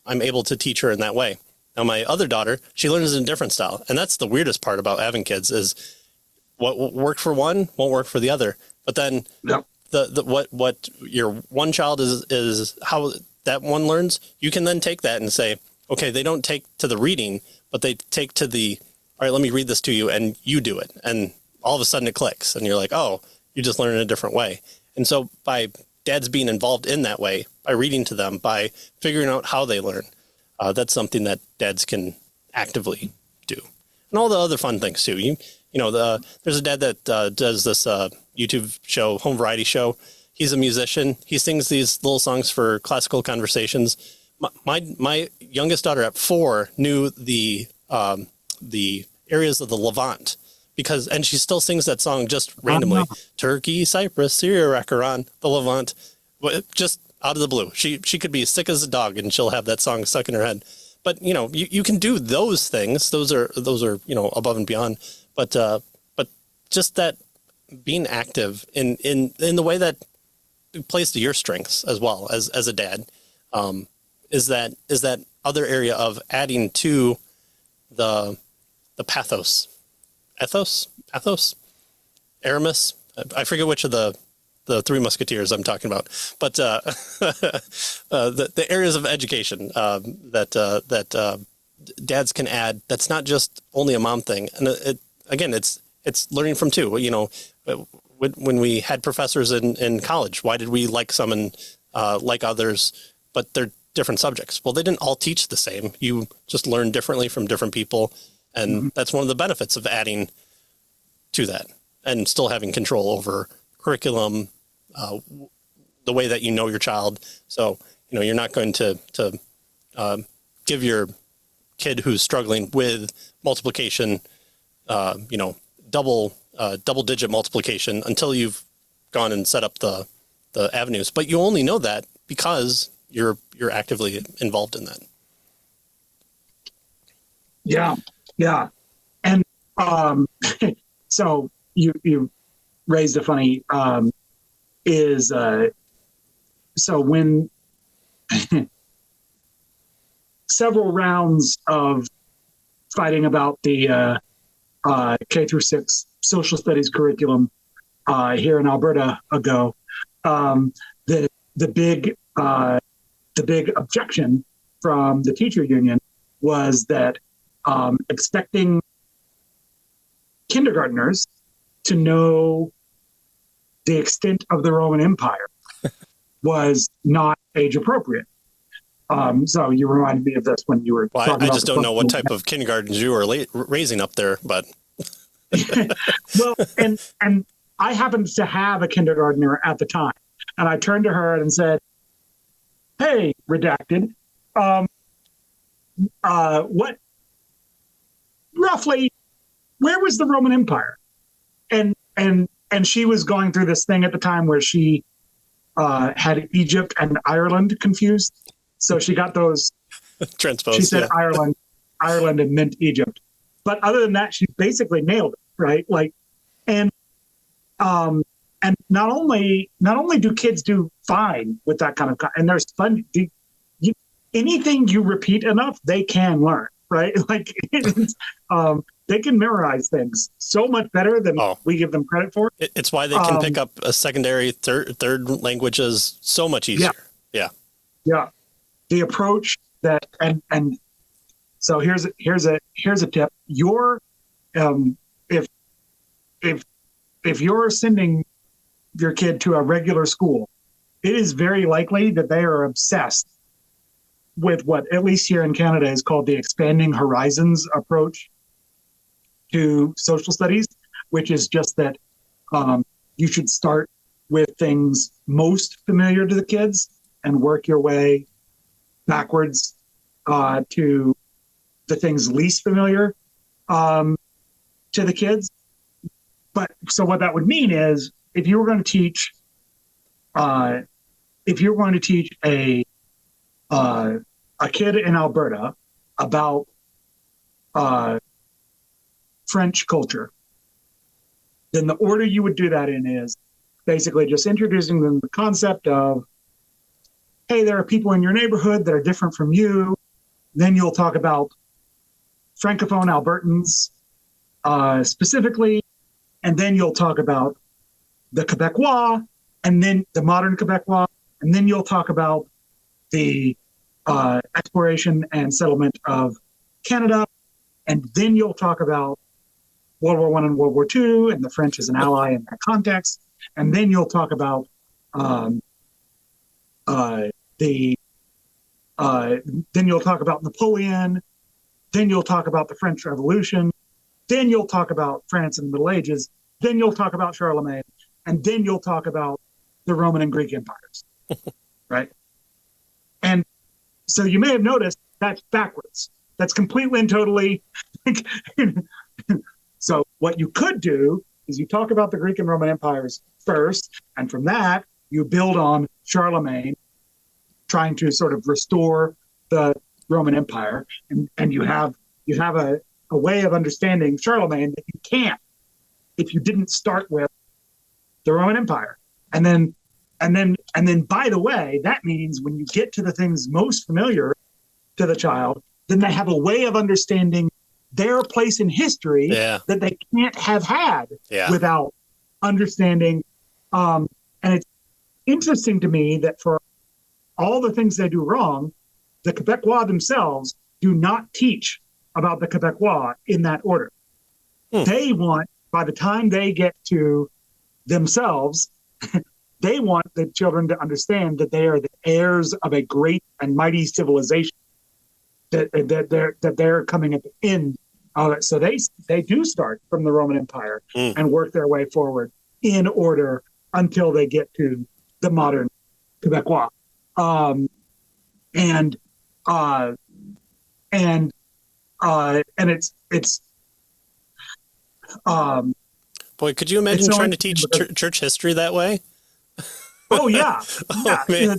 A: able to teach her in that way. Now my other daughter, she learns in a different style, and that's the weirdest part about having kids is what worked for one won't work for the other. But then yep. what your one child is how that one learns, you can then take that and say, okay, they don't take to the reading, but they take to the, all right, let me read this to you and you do it. And all of a sudden it clicks and you're like, oh, you just learn in a different way. And so by dads being involved in that way, by reading to them, by figuring out how they learn, that's something that dads can actively do. And all the other fun things too. There's a dad that does this YouTube show, home variety show. He's a musician. He sings these little songs for classical conversations. My youngest daughter at 4 knew the areas of the Levant and she still sings that song just randomly. Oh, no. Turkey, Cyprus, Syria, Iraq, Iran, the Levant, just out of the blue. She could be sick as a dog and she'll have that song stuck in her head. But you can do those things. Those are above and beyond. But just that being active in the way that plays to your strengths as well as a dad, is that other area of adding to the pathos, Aramis. I forget which of the Three Musketeers I'm talking about, but the areas of education that dads can add. That's not just only a mom thing, and it's learning from two. You know, when we had professors in college, why did we like some and like others, but they're different subjects? Well, they didn't all teach the same. You just learn differently from different people, and that's one of the benefits of adding to that and still having control over curriculum, the way that you know your child. So, you know, you're not going to give your kid who's struggling with multiplication, double digit multiplication until you've gone and set up the avenues. But you only know that because you're actively involved in that.
B: Yeah. And so you raised a funny so when several rounds of fighting about the K through 6 social studies curriculum here in Alberta ago, the big objection from the teacher union was that expecting kindergartners to know the extent of the Roman Empire was not age appropriate. So you reminded me of this when you were talking about.
A: I just don't know what type of kindergartens you were raising up there, but.
B: Well, and I happened to have a kindergartner at the time, and I turned to her and said, "Hey, redacted, what roughly, where was the Roman Empire?" And she was going through this thing at the time where she had Egypt and Ireland confused. So she got those
A: transposed.
B: She said Ireland and meant Egypt. But other than that, she basically nailed it, right? Like, and not only do kids do fine with that kind of, and there's fun. Anything you repeat enough, they can learn, right? Like, they can memorize things so much better than we give them credit for.
A: It's why they can pick up a secondary, third languages so much easier.
B: Yeah. The approach that, and so here's a tip. If you're sending your kid to a regular school, it is very likely that they are obsessed with what, at least here in Canada, is called the expanding horizons approach to social studies, which is just that you should start with things most familiar to the kids and work your way backwards to the things least familiar to the kids. But so what that would mean is if you were going to teach a kid in Alberta about French culture, then the order you would do that in is basically just introducing them the concept of, hey, there are people in your neighborhood that are different from you. Then you'll talk about Francophone Albertans specifically, and then you'll talk about the Quebecois, and then the modern Quebecois, and then you'll talk about the exploration and settlement of Canada, and then you'll talk about World War I and World War II, and the French as an ally in that context, and then you'll talk about then you'll talk about Napoleon, then you'll talk about the French Revolution, then you'll talk about France in the Middle Ages, then you'll talk about Charlemagne, and then you'll talk about the Roman and Greek empires, right? And so you may have noticed that's backwards. That's completely and totally. So what you could do is you talk about the Greek and Roman empires first, and from that you build on Charlemagne, trying to sort of restore the Roman Empire, and you have a way of understanding Charlemagne that you can't if you didn't start with the Roman Empire. And then, by the way, that means when you get to the things most familiar to the child, then they have a way of understanding their place in history that they can't have had without understanding. And it's interesting to me that for all the things they do wrong, the Quebecois themselves do not teach about the Quebecois in that order. They want, by the time they get to themselves, they want the children to understand that they are the heirs of a great and mighty civilization, that they're coming at the end of it. So they do start from the Roman Empire and work their way forward in order until they get to the modern Quebecois. And it's
A: boy, could you imagine trying to teach church history that way?
B: Oh yeah.
A: Oh, man.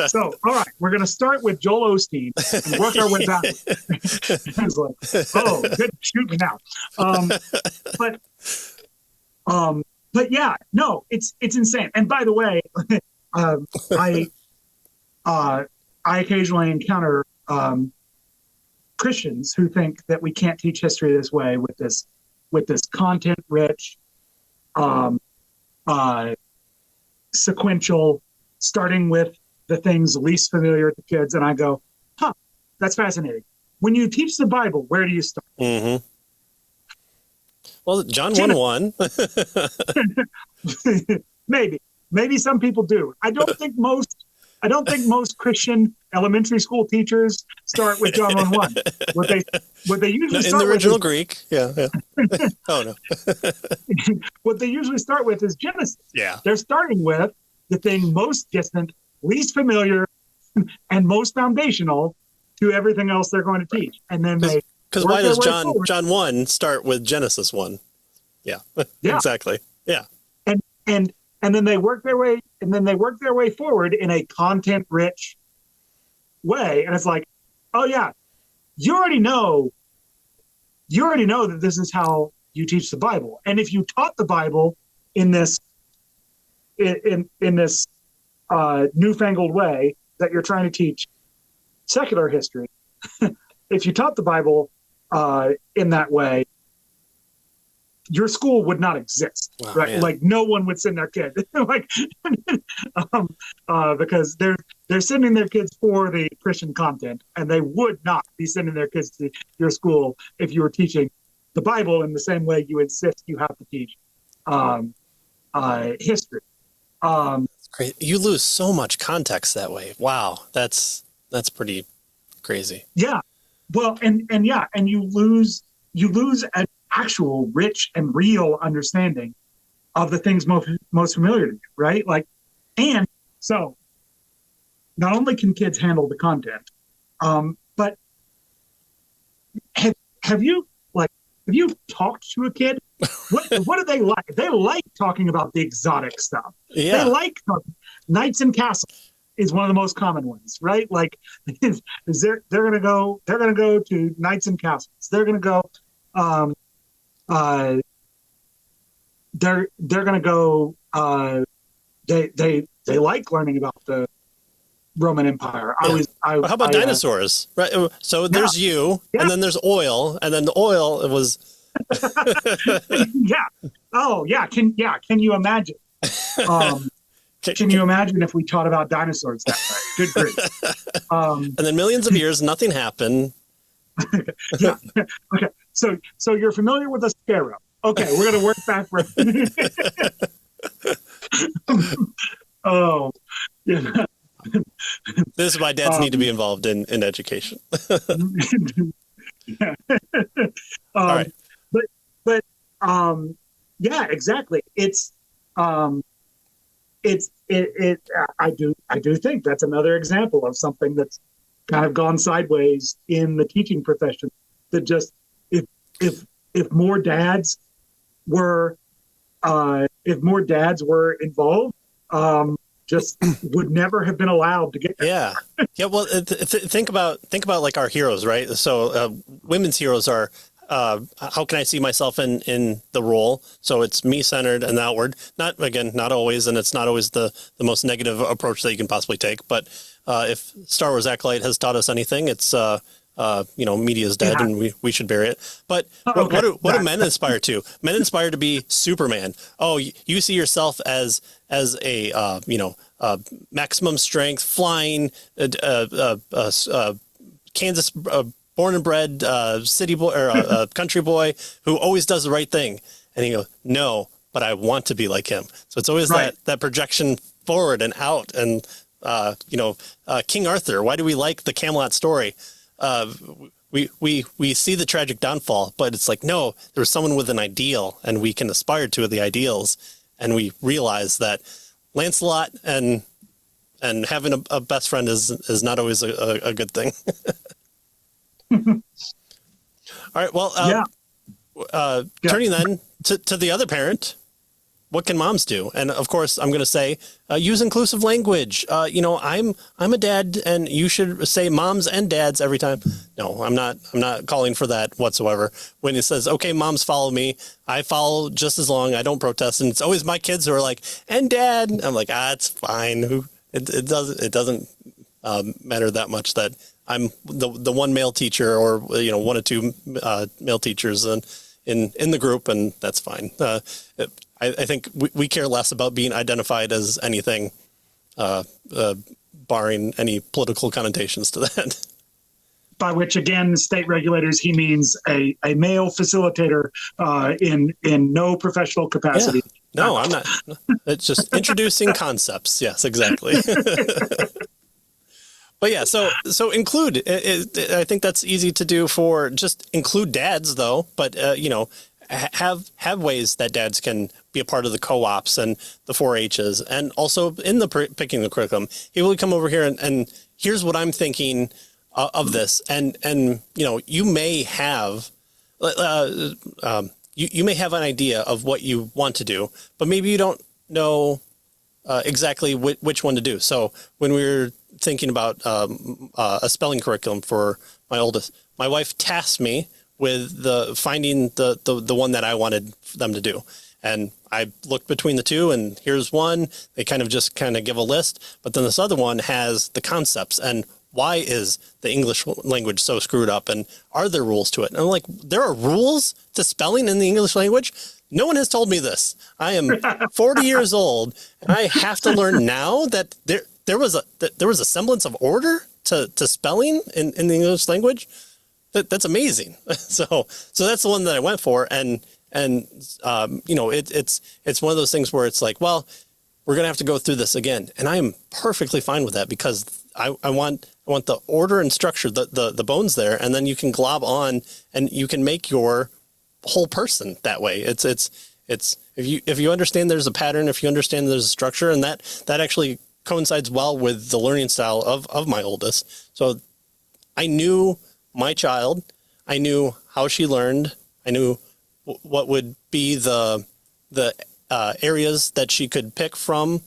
B: So, all right, we're going to start with Joel Osteen and work our way back. It's like, oh, good, shoot me now. But yeah, no, it's insane. And by the way, I occasionally encounter Christians who think that we can't teach history this way with this content-rich, sequential, starting with the things least familiar to kids. And I go, that's fascinating. When you teach the Bible, where do you start?
A: Mm-hmm. Well, John 1:1. Maybe some people do. I don't think most Christian elementary school teachers start with John 1:1. What they usually start in the original
B: with
A: Greek. Yeah. Oh no.
B: What they usually start with is Genesis.
A: Yeah.
B: They're starting with the thing most distant, least familiar, and most foundational to everything else they're going to teach. And then
A: because why does John 1 start with Genesis 1? Yeah. Exactly. Yeah.
B: And then they work their way forward in a content-rich way. And it's like, oh yeah, you already know that this is how you teach the Bible. And if you taught the Bible in this newfangled way that you're trying to teach secular history, if you taught the Bible in that way, your school would not exist, right? Man. Like no one would send their kid, because they're sending their kids for the Christian content, and they would not be sending their kids to your school if you were teaching the Bible in the same way you insist you have to teach history.
A: That's great. You lose so much context that way. Wow, that's pretty crazy.
B: Yeah, well, and you lose an actual rich and real understanding of the things most familiar to you, right? Like, and so not only can kids handle the content, but have you talked to a kid? What do they like? They like talking about the exotic stuff.
A: Yeah.
B: They like knights and castles is one of the most common ones, right? Like, they're gonna go to knights and castles. They're gonna go. They're gonna go. They like learning about the Roman Empire.
A: Yeah. How about dinosaurs? Right. So there's you, and then there's oil, and then the oil it was.
B: Yeah. Oh yeah. Can you imagine? Can you imagine if we taught about dinosaurs that way? Good grief.
A: And then millions of years, nothing happened.
B: Yeah. Okay. So you're familiar with a sparrow. Okay, we're going to work backward. Oh, yeah.
A: This is why dads need to be involved in education.
B: Yeah.
A: All right.
B: But yeah, exactly. I do think that's another example of something that's kind of gone sideways in the teaching profession. That just if more dads were involved, just would never have been allowed to get there.
A: Yeah. Well, think about like our heroes, right? So women's heroes are how can I see myself in the role? So it's me centered and outward. Not always, and it's not always the most negative approach that you can possibly take. But if Star Wars Acolyte has taught us anything, it's media is dead, and we should bury it. But what do men aspire to? Men aspire to be Superman. Oh, you see yourself as a maximum strength, flying, Kansas born and bred city boy or country boy who always does the right thing. And you go, no, but I want to be like him. So it's always that projection forward and out. And King Arthur. Why do we like the Camelot story? We see the tragic downfall, but it's like, no, there's someone with an ideal, and we can aspire to the ideals. And we realize that Lancelot and having a best friend is not always a good thing. All right. Well, turning then to the other parent, what can moms do? And of course, I'm going to say, use inclusive language. I'm a dad, and you should say moms and dads every time. No, I'm not calling for that whatsoever. When it says, okay, moms follow me, I follow just as long. I don't protest. And it's always my kids who are like, and dad. I'm like, it's fine. It doesn't matter that much that I'm the one male teacher, or one or two male teachers in the group, and that's fine. I think we care less about being identified as anything, barring any political connotations to that.
B: By which, again, state regulators, he means a male facilitator in no professional capacity.
A: Yeah. No, I'm not. It's just introducing concepts. Yes, exactly. But yeah, so include. I think that's easy to do for just include dads, though. But have ways that dads can be a part of the co-ops and the 4-H's, and also in the picking the curriculum. He will come over here and here's what I'm thinking of this, and you may have you may have an idea of what you want to do, but maybe you don't know exactly which one to do. So when we were thinking about a spelling curriculum for my oldest, my wife tasked me with finding the one that I wanted them to do. And I looked between the two, and here's one. They kind of give a list, but then this other one has the concepts and why is the English language so screwed up, and are there rules to it? And I'm like, there are rules to spelling in the English language? No one has told me this. I am 40 years old, and I have to learn now that there was a semblance of order to spelling in the English language. That's amazing. So that's the one that I went for, and it's one of those things where it's like, well, we're gonna have to go through this again, and I am perfectly fine with that, because I want the order and structure, the bones there, and then you can glob on, and you can make your whole person that way. It's if you understand there's a pattern, if you understand there's a structure, and that actually coincides well with the learning style of my oldest. So I knew my child, I knew how she learned, I knew what would be the areas that she could pick from.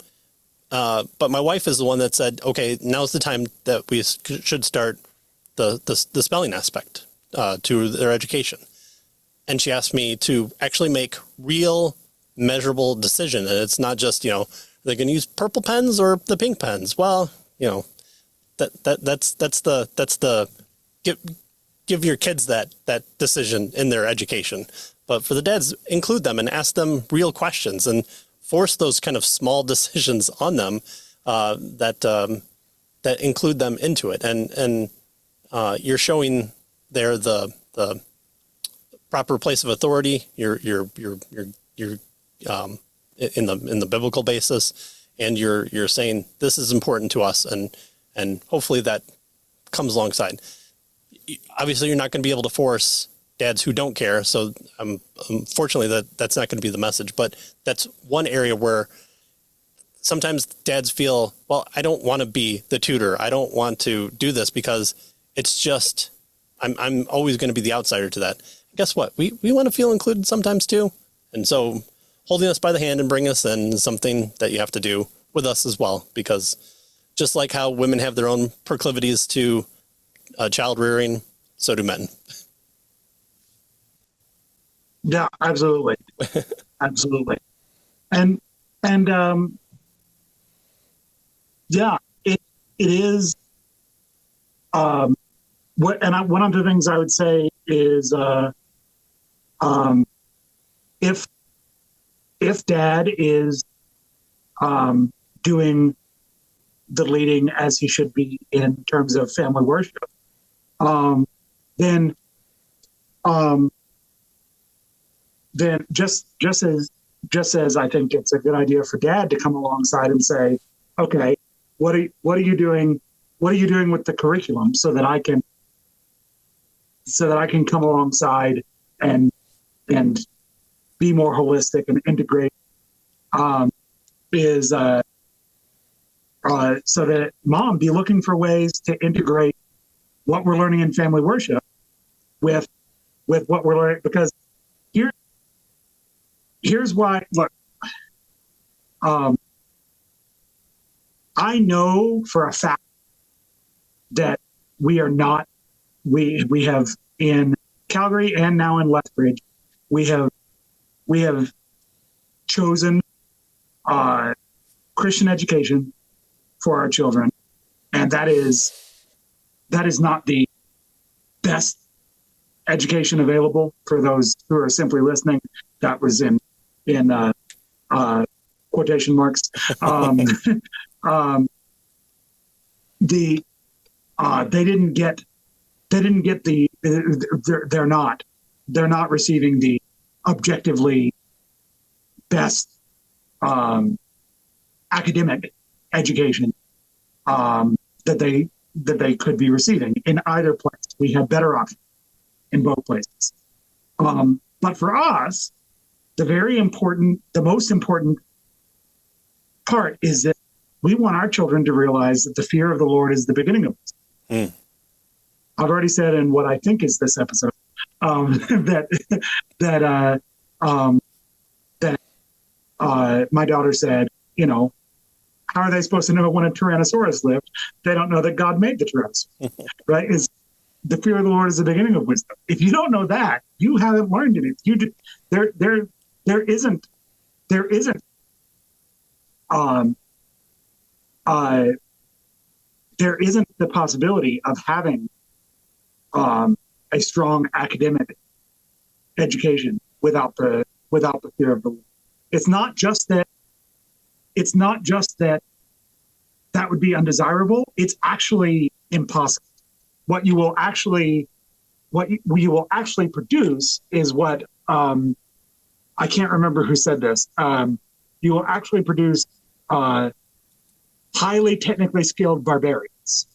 A: But my wife is the one that said, okay, now's the time that we should start the spelling aspect to their education. And she asked me to actually make real measurable decision. And it's not just, they're going to use purple pens or the pink pens. Well, that's the give your kids that decision in their education. But for the dads, include them and ask them real questions and force those kind of small decisions on them that include them into it. And you're showing there the proper place of authority. You're in the biblical basis, and you're saying this is important to us, and hopefully that comes alongside. Obviously, you're not going to be able to force dads who don't care. So unfortunately, that's not going to be the message. But that's one area where sometimes dads feel, well, I don't want to be the tutor. I don't want to do this because it's just, I'm always going to be the outsider to that. Guess what? We want to feel included sometimes too. And so holding us by the hand and bringing us in is something that you have to do with us as well, because just like how women have their own proclivities to child rearing, so do men.
B: Yeah, absolutely. Absolutely. And, and, yeah, it is, one of the things I would say is, um, if, dad is, doing the leading as he should be in terms of family worship, um, then, um, just as I think it's a good idea for dad to come alongside and say, okay, what are you doing? What are you doing with the curriculum so that I can come alongside and be more holistic and integrate, is so that mom be looking for ways to integrate what we're learning in family worship with what we're learning, because here's why. Look, I know for a fact that we are not. We have in Calgary and now in Lethbridge, we have chosen Christian education for our children, and that is not the best education available for those who are simply listening. That was in quotation marks. They didn't get the they're not receiving the objectively best academic education that they could be receiving in either place. We have better options in both places. But for us, the most important part is that we want our children to realize that the fear of the Lord is the beginning of wisdom. I've already said in what I think is this episode that my daughter said, how are they supposed to know when a Tyrannosaurus lived? They don't know that God made the Tyrannosaurus, right? Is the fear of the Lord is the beginning of wisdom. If you don't know that, you haven't learned it. There isn't the possibility of having a strong academic education without the fear of the Lord. It's not just that that would be undesirable. It's actually impossible. What you will actually produce is what I can't remember who said this. You will actually produce highly technically skilled barbarians.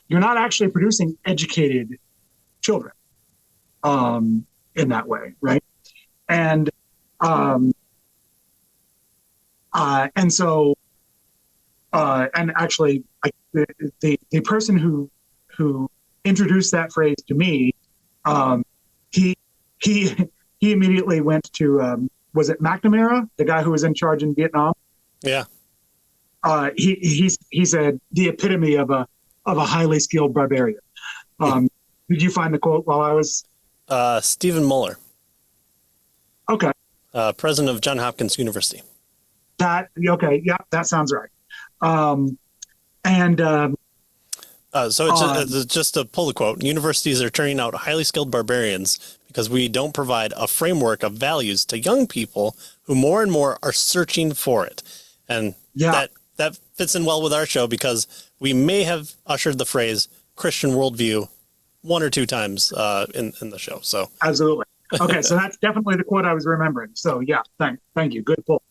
B: You're not actually producing educated children in that way, right? And so actually, the person who introduced that phrase to me, he immediately went to was it McNamara, the guy who was in charge in Vietnam?
A: Yeah.
B: He said the epitome of a highly skilled barbarian. Did you find the quote while I was?
A: Stephen Muller.
B: Okay.
A: President of Johns Hopkins University.
B: Okay. Yeah, that sounds right.
A: So it's just to pull the quote, universities are turning out highly skilled barbarians because we don't provide a framework of values to young people who more and more are searching for it. And that fits in well with our show because we may have ushered the phrase Christian worldview one or two times in the show. So absolutely.
B: Okay, so that's definitely the quote I was remembering. So yeah, thank you. Good pull.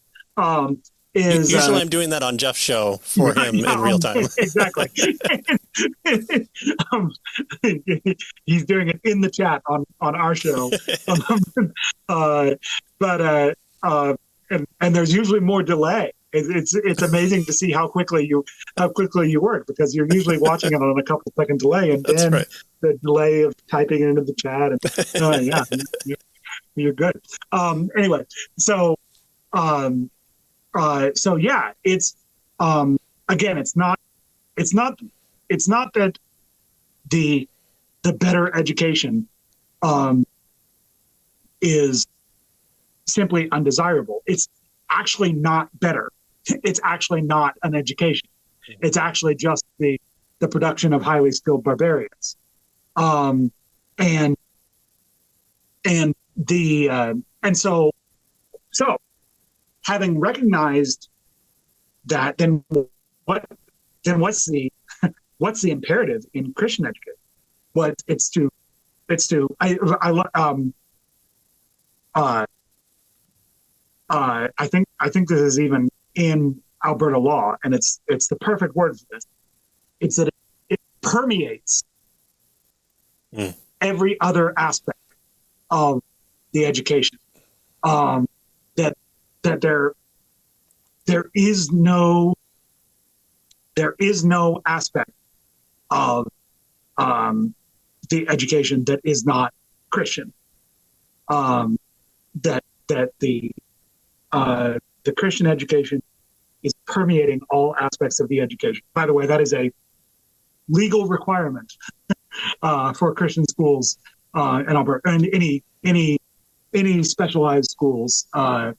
A: Usually I'm doing that on Jeff's show for him in real time.
B: Exactly. He's doing it in the chat on our show. And there's usually more delay. It's amazing to see how quickly you work because you're usually watching it on a couple second delay, and
A: That's
B: then
A: right.
B: the delay of typing it into the chat. And you're good. Anyway, so yeah, it's again, it's not that the better education is simply undesirable. It's actually not better. It's actually not an education. It's actually just the production of highly skilled barbarians. And so having recognized that, then what's the imperative in Christian education? I think this is even in Alberta law, and it's the perfect word for this. It's that it permeates every other aspect of the education. That there is no aspect of the education that is not Christian. That the Christian education is permeating all aspects of the education. By the way, that is a legal requirement for Christian schools in Alberta, and any specialized schools are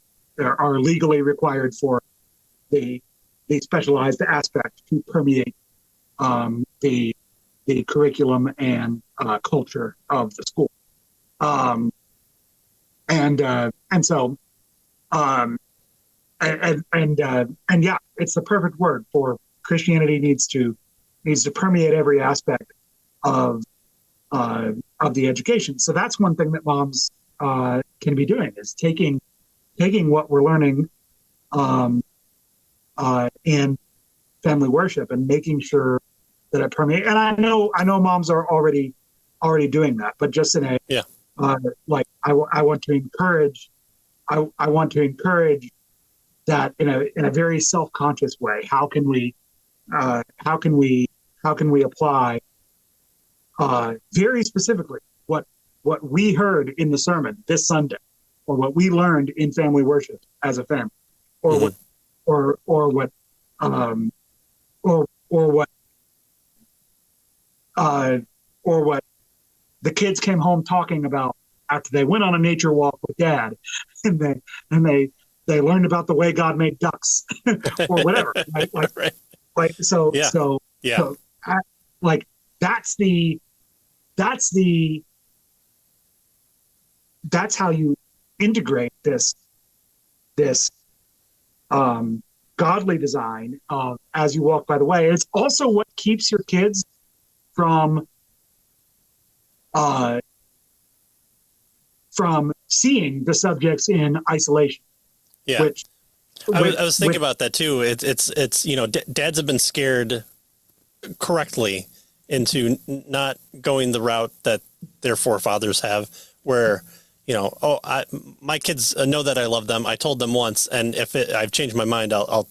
B: legally required for the specialized aspect to permeate the curriculum and culture of the school. Yeah, it's the perfect word for Christianity needs to permeate every aspect of the education. So that's one thing that moms can be doing, is taking what we're learning in family worship and making sure that it permeates. And I know moms are already doing that, but just in a I want to encourage that in a very self-conscious way. How can we apply very specifically what we heard in the sermon this Sunday, or what we learned in family worship as a family, or what the kids came home talking about after they went on a nature walk with Dad, and they learned about the way God made ducks, or whatever. Right? So that's how you integrate this godly design as you walk by the way. It's also what keeps your kids from seeing the subjects in isolation.
A: Yeah. I was thinking about that too. It's dads have been scared correctly into not going the route that their forefathers have, where my kids know that I love them. I told them once, and if I've changed my mind, I'll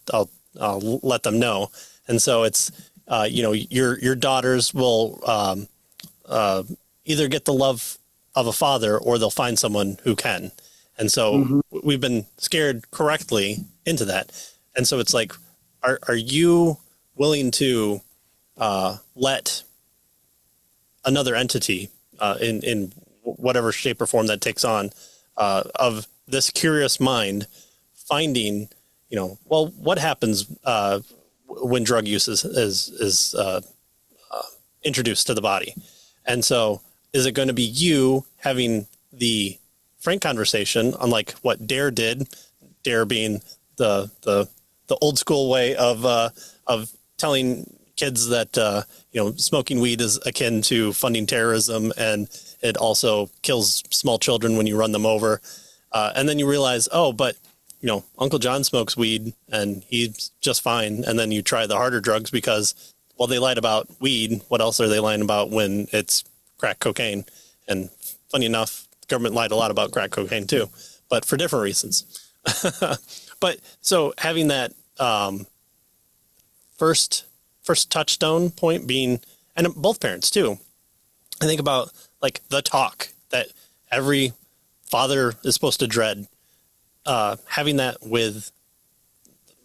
A: let them know. And so it's your daughters will either get the love of a father, or they'll find someone who can. And so we've been scared correctly into that. And so it's like, are you willing to let another entity in whatever shape or form that takes on of this curious mind finding, what happens when drug use is introduced to the body? And so is it going to be you having the frank conversation, unlike what Dare did, Dare being the old school way of telling kids that smoking weed is akin to funding terrorism, and it also kills small children when you run them over, and then you realize, but Uncle John smokes weed and he's just fine, and then you try the harder drugs because, well, they lied about weed. What else are they lying about when it's crack cocaine? And funny enough, the government lied a lot about crack cocaine too, but for different reasons. But so having that first touchstone point being, and both parents too, I think about like the talk that every father is supposed to dread, having that with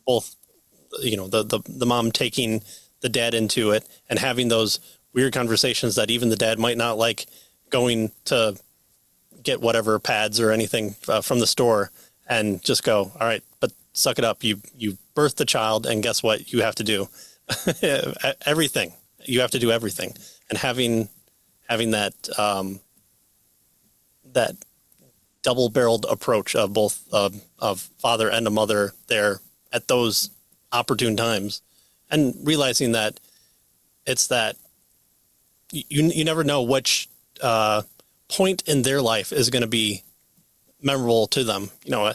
A: both, the mom taking the dad into it and having those weird conversations that even the dad might not like going to get whatever pads or anything from the store and just go, all right, but suck it up. You birthed the child, and guess what? You have to do everything. You have to do everything. And having that that double-barreled approach of both of father and a mother there at those opportune times, and realizing that it's that you never know which point in their life is going to be memorable to them. You know,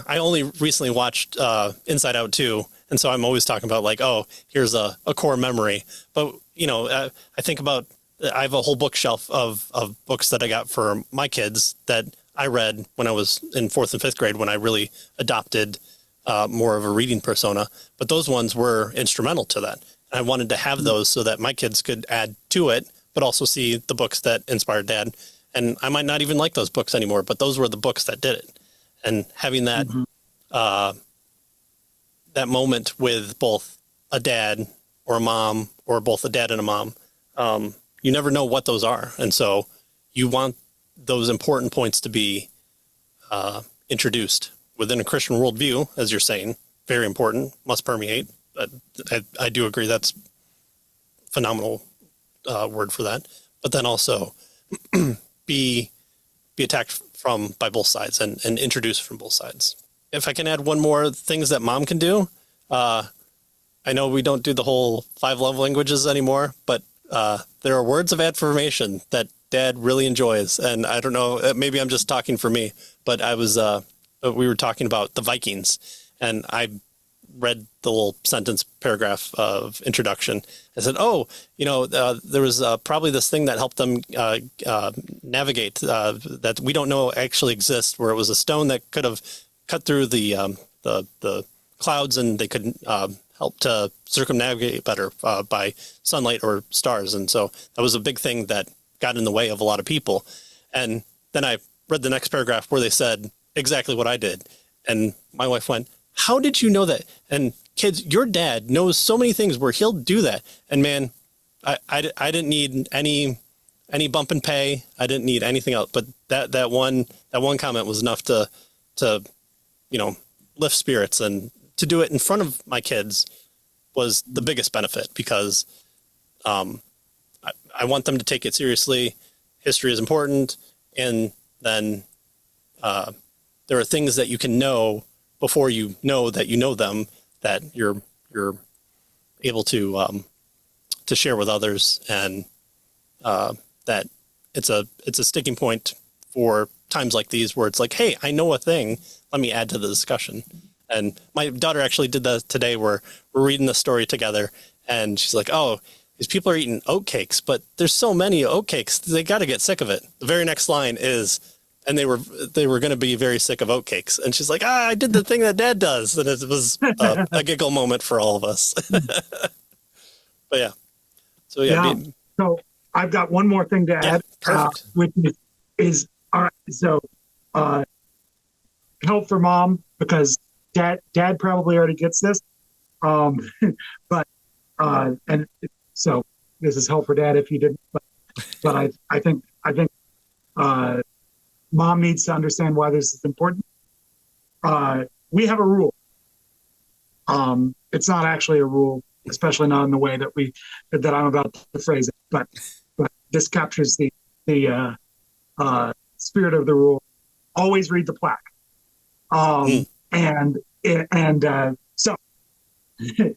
A: I only recently watched Inside Out 2, and so I'm always talking about like, oh, here's a core memory. But, you know, I think about, I have a whole bookshelf of books that I got for my kids that I read when I was in 4th and 5th grade, when I really adopted more of a reading persona. But those ones were instrumental to that. And I wanted to have those so that my kids could add to it, but also see the books that inspired Dad. And I might not even like those books anymore, but those were the books that did it. And having that that moment with both a dad or a mom, or both a dad and a mom, you never know what those are. And so you want those important points to be introduced within a Christian worldview, as you're saying. Very important, must permeate. I do agree that's phenomenal word for that. But then also be attacked by both sides and introduced from both sides. If I can add one more things that mom can do, I know we don't do the whole 5 love languages anymore, but there are words of affirmation that Dad really enjoys. And I don't know, maybe I'm just talking for me, but we were talking about the Vikings, and I read the little paragraph of introduction. I said, oh, you know, there was probably this thing that helped them navigate that we don't know actually exists, where it was a stone that could have cut through the clouds, and they could help to circumnavigate better by sunlight or stars. And so that was a big thing that got in the way of a lot of people. And then I read the next paragraph where they said exactly what I did. And my wife went, how did you know that? And kids, your dad knows so many things where he'll do that. And man, I didn't need any bump in pay. I didn't need anything else. But that one comment was enough to you know, lift spirits. And to do it in front of my kids was the biggest benefit, because I want them to take it seriously. History is important. And then there are things that you can know before you know them, that you're able to share with others, and that it's a sticking point for times like these, where it's like, hey, I know a thing, let me add to the discussion. And my daughter actually did that today, where we're reading the story together, and she's like, oh, these people are eating oatcakes, but there's so many oatcakes, they got to get sick of it. The very next line is, and they were going to be very sick of oatcakes. And she's like, I did the thing that Dad does. And it was a giggle moment for all of us. But yeah. So yeah.
B: So I've got one more thing to add.
A: Perfect.
B: Which is all right. So help for mom, because dad probably already gets this. But and so this is help for Dad if you didn't. But I think mom needs to understand why this is important. We have a rule. It's not actually a rule, especially not in the way that I'm about to phrase it. But this captures the spirit of the rule. Always read the plaque. So the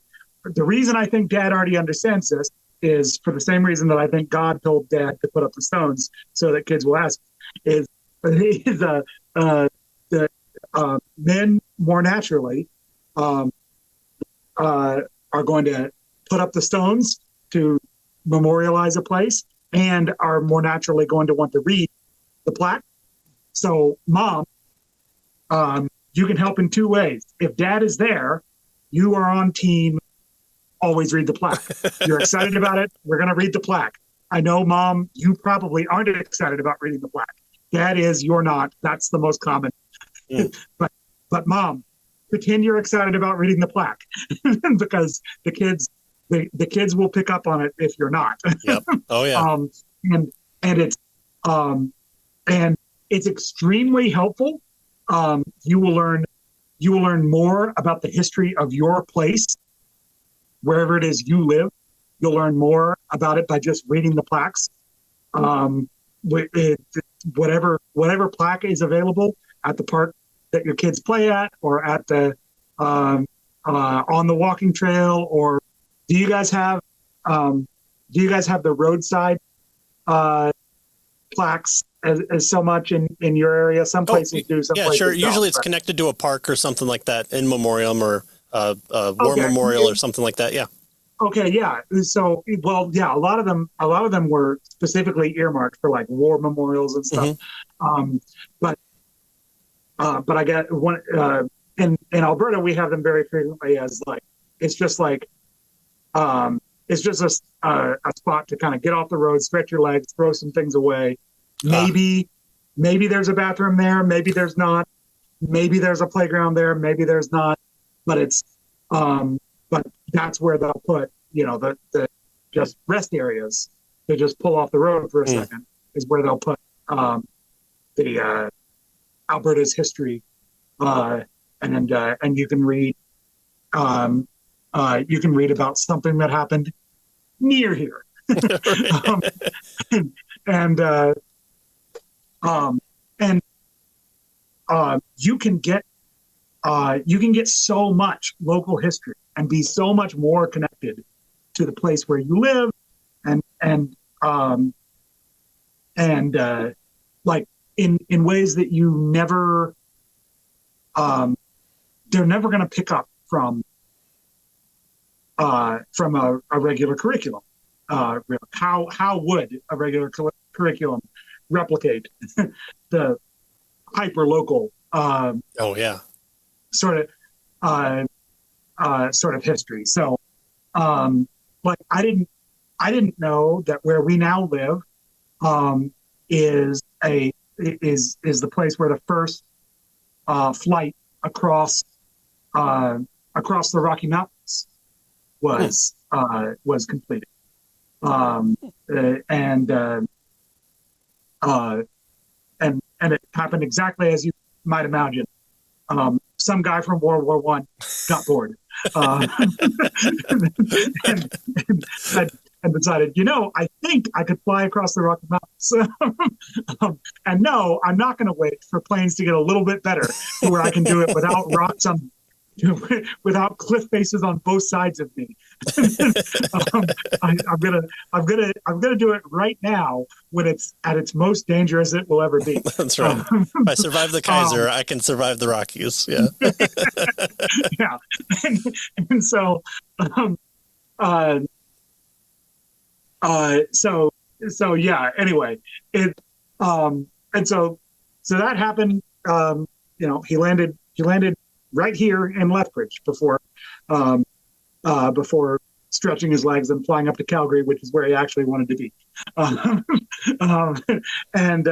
B: reason I think Dad already understands this is for the same reason that I think God told Dad to put up the stones so that kids will ask. Men more naturally are going to put up the stones to memorialize a place, and are more naturally going to want to read the plaque. So, Mom, you can help in 2 ways. If Dad is there, you are on team. Always read the plaque. You're excited about it. We're going to read the plaque. I know, Mom, you probably aren't excited about reading the plaque. Dad is, you're not. That's the most common. Yeah. But Mom, pretend you're excited about reading the plaque, because the kids will pick up on it if you're not.
A: Yep. Oh yeah.
B: And it's and it's extremely helpful. You will learn more about the history of your place, wherever it is you live. You'll learn more about it by just reading the plaques. Whatever plaque is available at the park that your kids play at, or at the on the walking trail, or do you guys have the roadside plaques as so much in your area? Some places do. Some places
A: sure.
B: don't,
A: Usually it's connected to a park or something like that, in memoriam, or war memorial or something like that. Yeah.
B: Okay. Yeah. So, well, yeah, a lot of them were specifically earmarked for like war memorials and stuff. Mm-hmm. But I get one in Alberta, we have them very frequently as like, it's just a spot to kind of get off the road, stretch your legs, throw some things away. Maybe there's a bathroom there. Maybe there's not. Maybe there's a playground there. Maybe there's not. But it's but that's where they'll put, the just rest areas to just pull off the road for a second, is where they'll put the Alberta's history, and you can read about something that happened near here. You can get so much local history and be so much more connected to the place where you live, and like in ways that you never, they're never going to pick up from a regular curriculum. How would a regular curriculum replicate the hyper local sort of history? So like I didn't know that where we now live is the place where the first flight across the Rocky Mountains was completed. And it happened exactly as you might imagine. Some guy from World War I got bored and decided, I think I could fly across the Rocky Mountains. And no, I'm not going to wait for planes to get a little bit better to where I can do it without rocks without cliff faces on both sides of me. I'm gonna do it right now when it's at its most dangerous it will ever be.
A: That's right. If I survive the Kaiser, I can survive the Rockies. Yeah.
B: Yeah. And so, so yeah. Anyway, and so that happened. He landed right here in Lethbridge before stretching his legs and flying up to Calgary, which is where he actually wanted to be. And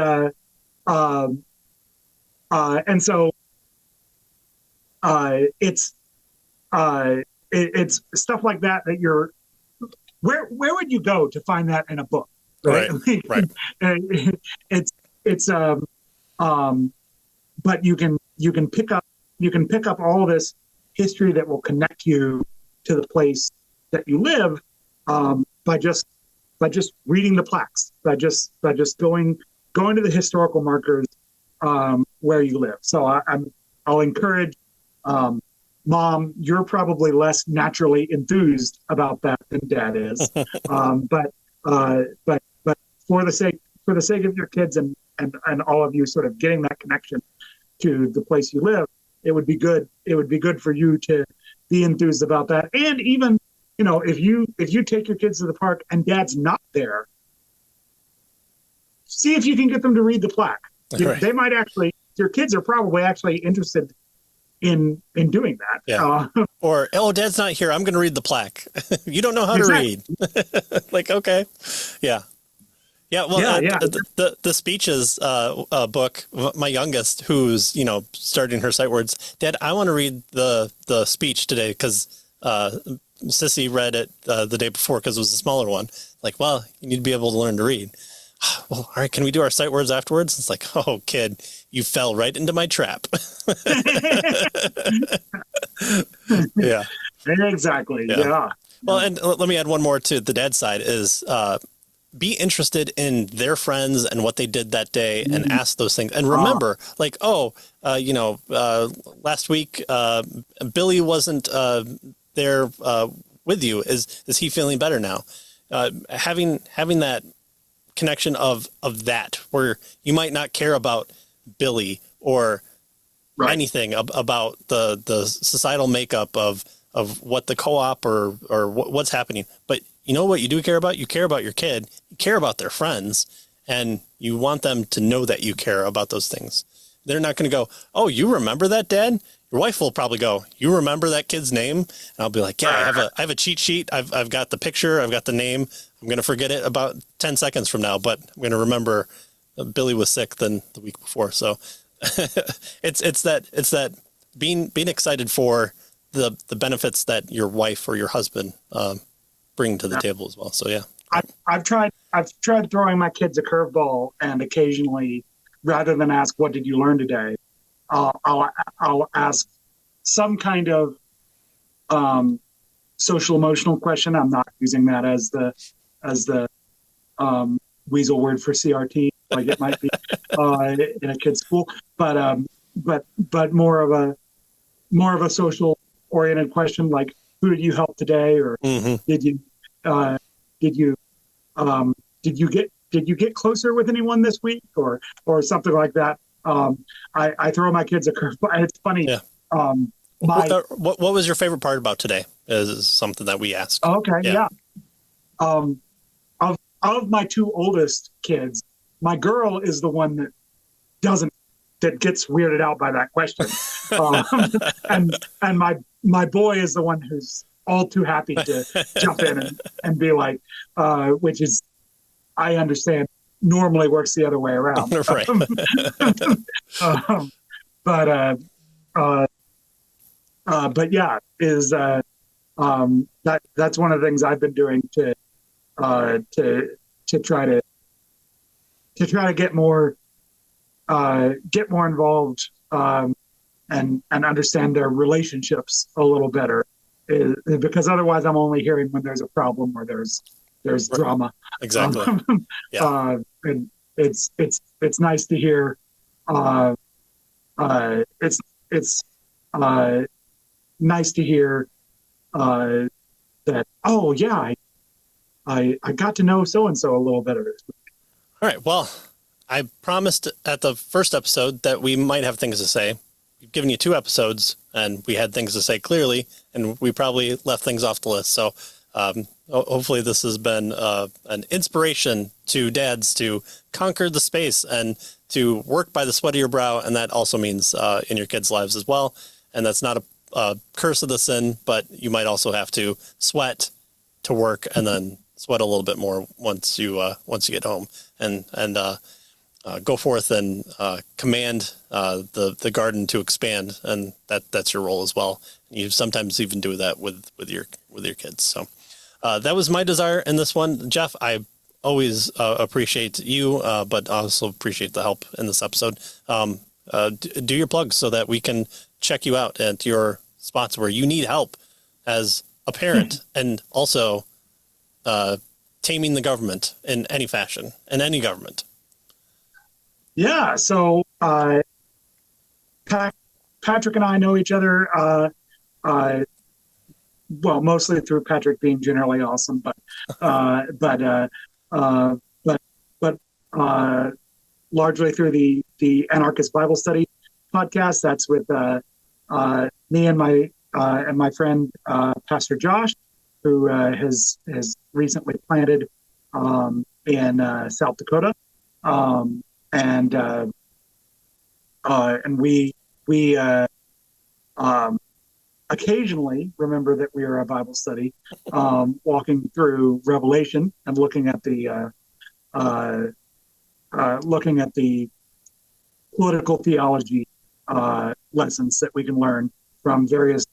B: so it's stuff like that you're, where would you go to find that in a book? Right.
A: Right.
B: But you can pick up all this history that will connect you to the place that you live, by just reading the plaques, by just going to the historical markers where you live. So I'll encourage, Mom, you're probably less naturally enthused about that than Dad is, but for the sake of your kids and all of you sort of getting that connection to the place you live, it would be good for you to be enthused about that. And even, if you take your kids to the park and Dad's not there, see if you can get them to read the plaque. Right. They might actually, your kids are probably actually interested in doing that.
A: Yeah. Or, Dad's not here, I'm going to read the plaque. You don't know how to read. Like, okay. Yeah. Yeah, well, the speeches book, my youngest, who's starting her sight words, Dad, I want to read the speech today because Sissy read it the day before because it was a smaller one. Like, well, you need to be able to learn to read. well, all right, can we do our sight words afterwards? It's like, oh, kid, you fell right into my trap. Yeah.
B: Exactly.
A: Yeah.
B: Yeah.
A: Well, and let me add one more to the dad's side is be interested in their friends and what they did that day and ask those things. And remember, like, last week, Billy wasn't there with you. Is he feeling better now? Having that connection of that, where you might not care about Billy or anything about the societal makeup of what the co-op or what's happening. But you know what you do care about? You care about your kid, you care about their friends, and you want them to know that you care about those things. They're not going to go, oh, you remember that, Dad? Your wife will probably go, you remember that kid's name? And I'll be like, yeah, I have a cheat sheet. I've got the picture. I've got the name. I'm going to forget it about 10 seconds from now, but I'm going to remember Billy was sick than the week before. So it's that being excited for the benefits that your wife or your husband bring to the table as well. So yeah,
B: I've tried throwing my kids a curveball, and occasionally, rather than ask what did you learn today, I'll ask some kind of social emotional question. I'm not using that as the weasel word for CRT, like it might be in a kid's school, but more of a social oriented question, like who did you help today, or did you get closer with anyone this week, or something like that. I throw my kids a curveball. It's funny.
A: Yeah. What was your favorite part about today? Is something that we asked.
B: Okay. Yeah. Of my two oldest kids, my girl is the one that gets weirded out by that question. And my boy is the one who's all too happy to jump in and be like, which is, I understand, normally works the other way around.
A: Right.
B: But yeah, that's one of the things I've been doing to try to get more involved and understand their relationships a little better, because otherwise I'm only hearing when there's a problem or there's drama.
A: Exactly.
B: And it's nice to hear. It's nice to hear that. Oh yeah, I got to know so and so a little better.
A: All right. Well, I promised at the first episode that we might have things to say. We've given you 2 episodes, and we had things to say clearly, and we probably left things off the list. So hopefully this has been an inspiration to dads to conquer the space and to work by the sweat of your brow, and that also means in your kids' lives as well. And that's not a curse of the sin, but you might also have to sweat to work and then sweat a little bit more once you get home and go forth and command the garden to expand, and that's your role as well. You sometimes even do that with your kids. So that was my desire in this one, Jeff. I always appreciate you, but also appreciate the help in this episode. Do your plugs so that we can check you out at your spots where you need help as a parent, and also taming the government in any fashion, in any government.
B: Yeah, so Patrick and I know each other, well, mostly through Patrick being generally awesome, but largely through the Anarchist Bible Study podcast. That's with me and my friend Pastor Josh, who has recently planted in South Dakota. And we occasionally remember that we are a Bible study, walking through Revelation and looking at the political theology lessons that we can learn from various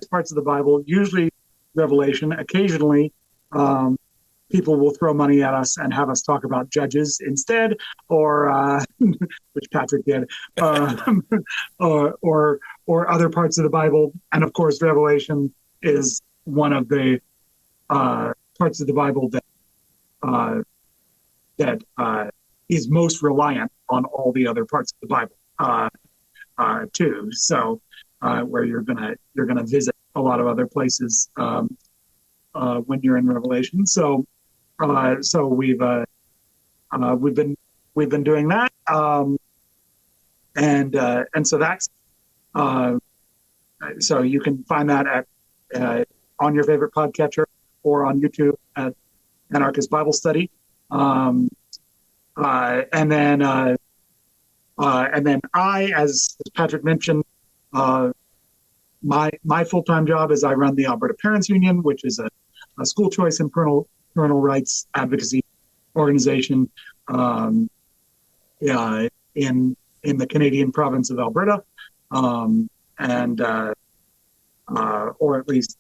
B: parts of the Bible. Usually Revelation, occasionally people will throw money at us and have us talk about judges instead, or which Patrick did, or other parts of the Bible. And of course, Revelation is one of the parts of the Bible that is most reliant on all the other parts of the Bible too. So where you're gonna visit a lot of other places when you're in Revelation. So we've been doing that, and so that's so you can find that at on your favorite podcatcher or on YouTube at Anarchist Bible Study, and then I, as Patrick mentioned, my full-time job is I run the Alberta Parents Union, which is a school choice and parental rights advocacy organization in the Canadian province of Alberta, or at least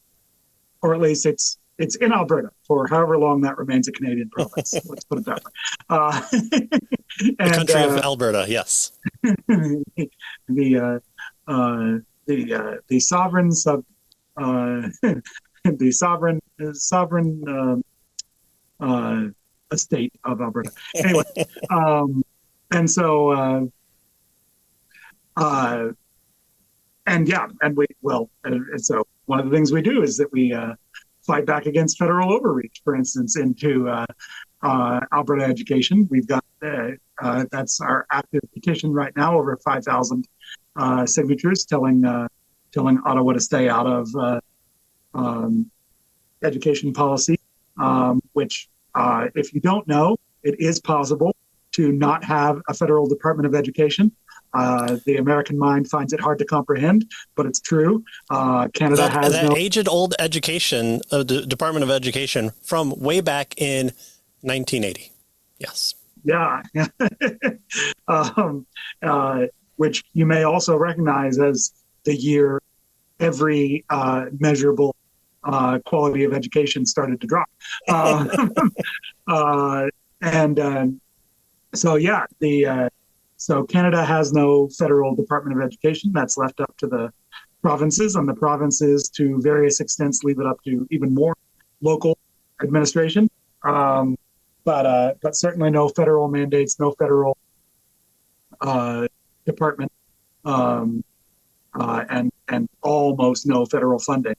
B: it's in Alberta for however long that remains a Canadian province. Let's put it that way.
A: The country of Alberta, yes.
B: The sovereign estate of Alberta. Anyway, and so so one of the things we do is that we fight back against federal overreach, for instance, into Alberta education. We've got that's our active petition right now, over 5,000 signatures telling Ottawa to stay out of education policy, which, if you don't know, it is possible to not have a federal Department of Education. The American mind finds it hard to comprehend, but it's true. Canada has
A: that aged-old education, the Department of Education, from way back in 1980. Yes.
B: Yeah. Which you may also recognize as the year every measurable quality of education started to drop. So Canada has no federal Department of Education. That's left up to the provinces, and the provinces, to various extents, leave it up to even more local administration. But certainly no federal mandates, no federal department, and almost no federal funding.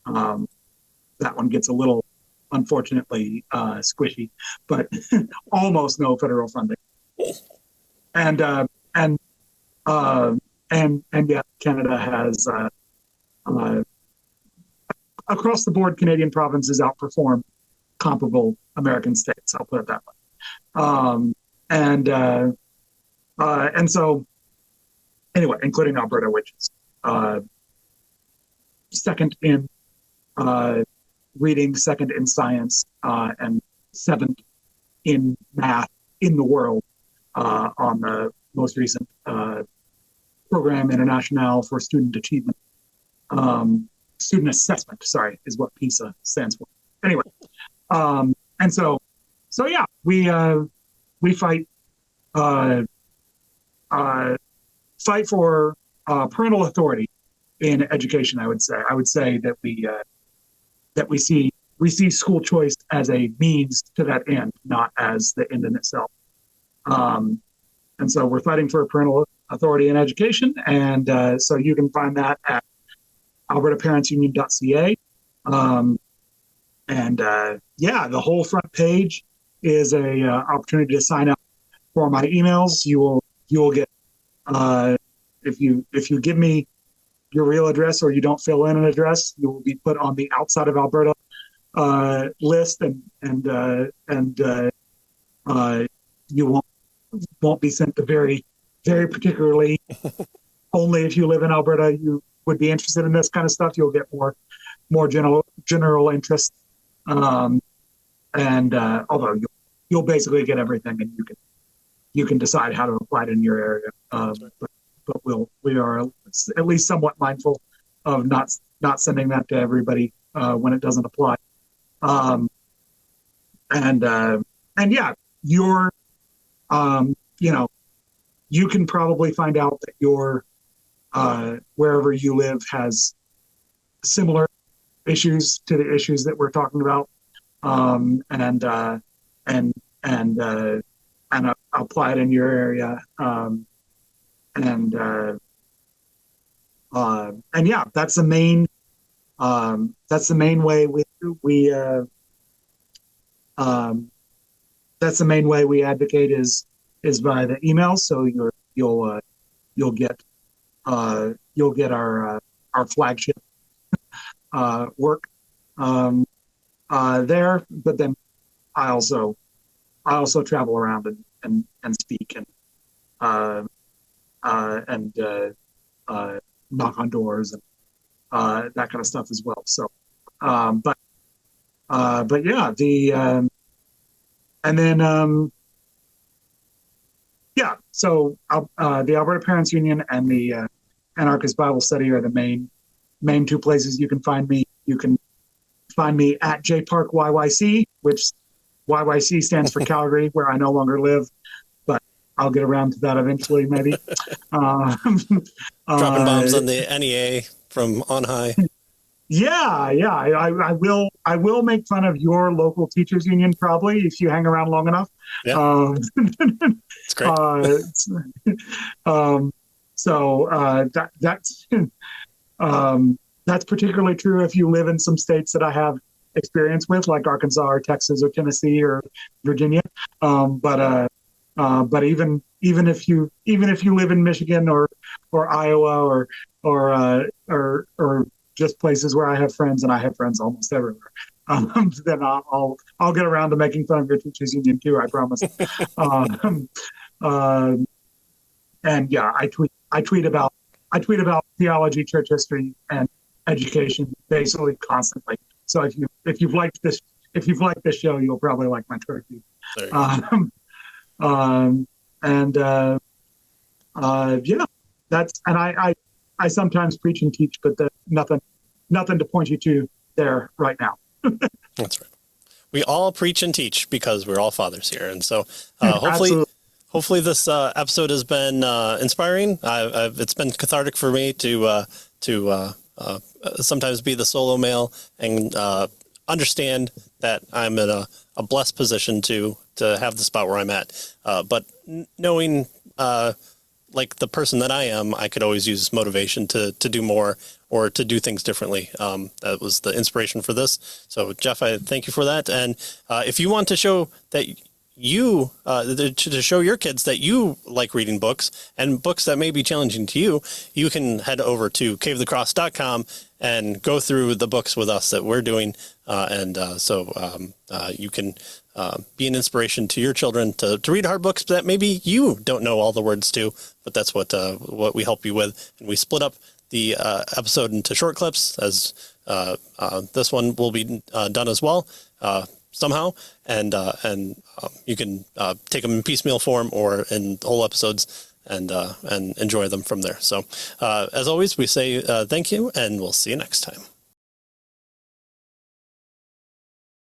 B: That one gets a little, unfortunately, squishy, but almost no federal funding. And yet Canada has across the board, Canadian provinces outperform comparable American states. I'll put it that way. And so anyway, including Alberta, which is second in reading, second in science, and seventh in math in the world on the most recent Program International for Student Achievement. Student assessment, sorry, is what PISA stands for. Anyway, and so yeah, we fight for parental authority in education. I would say that we see school choice as a means to that end, not as the end in itself. And so we're fighting for parental authority in education, and so you can find that at albertaparentsunion.ca. The whole front page is a opportunity to sign up for my emails. You will get if you give me your real address or you don't fill in an address, you will be put on the outside of Alberta list, and you won't be sent to very, very particularly. Only if you live in Alberta you would be interested in this kind of stuff. You'll get more general interest, although you'll basically get everything, and you can decide how to apply it in your area. But we are at least somewhat mindful of not sending that to everybody when it doesn't apply. and yeah, your you know, you can probably find out that your wherever you live has similar issues to the issues that we're talking about, and apply it in your area, and yeah, that's the main way we that's the main way we advocate is by the email. So you'll get our flagship work there, but then I also travel around and speak and knock on doors and that kind of stuff as well. So, but yeah, and then yeah, so the Alberta Parents Union and the Anarchist Bible Study are the main two places you can find me. You can find me at JParkYYC, which YYC stands for Calgary, where I no longer live, but I'll get around to that eventually, maybe.
A: Dropping bombs on the NEA from on high.
B: Yeah. I will make fun of your local teachers union probably if you hang around long enough.
A: Yeah, it's great.
B: So that's particularly true if you live in some states that I have experience with, like Arkansas or Texas or Tennessee or Virginia. But even if you live in Michigan or Iowa or just places where I have friends, and I have friends almost everywhere, then I'll get around to making fun of your teachers union too, I promise. And yeah, I tweet about theology, church history, and education basically constantly. So if you've liked this show, you'll probably like my Twitter feed. Yeah, that's, and I sometimes preach and teach, but nothing to point you to there right now.
A: That's right. We all preach and teach because we're all fathers here, and so hopefully this episode has been inspiring. It's been cathartic for me to sometimes be the solo male and understand that I'm in a blessed position to have the spot where I'm at. But knowing like the person that I am, I could always use motivation to do more or to do things differently. That was the inspiration for this. So Jeff, I thank you for that. And if you want to show that you to show your kids that you like reading books and books that may be challenging to you, you can head over to caveofthecross.com and go through the books with us that we're doing. So you can be an inspiration to your children to read hard books that maybe you don't know all the words to, but that's what we help you with. And we split up the episode into short clips, as this one will be done as well. Somehow, and you can take them in piecemeal form or in whole episodes and enjoy them from there. So, as always, we say thank you, and we'll see you next time.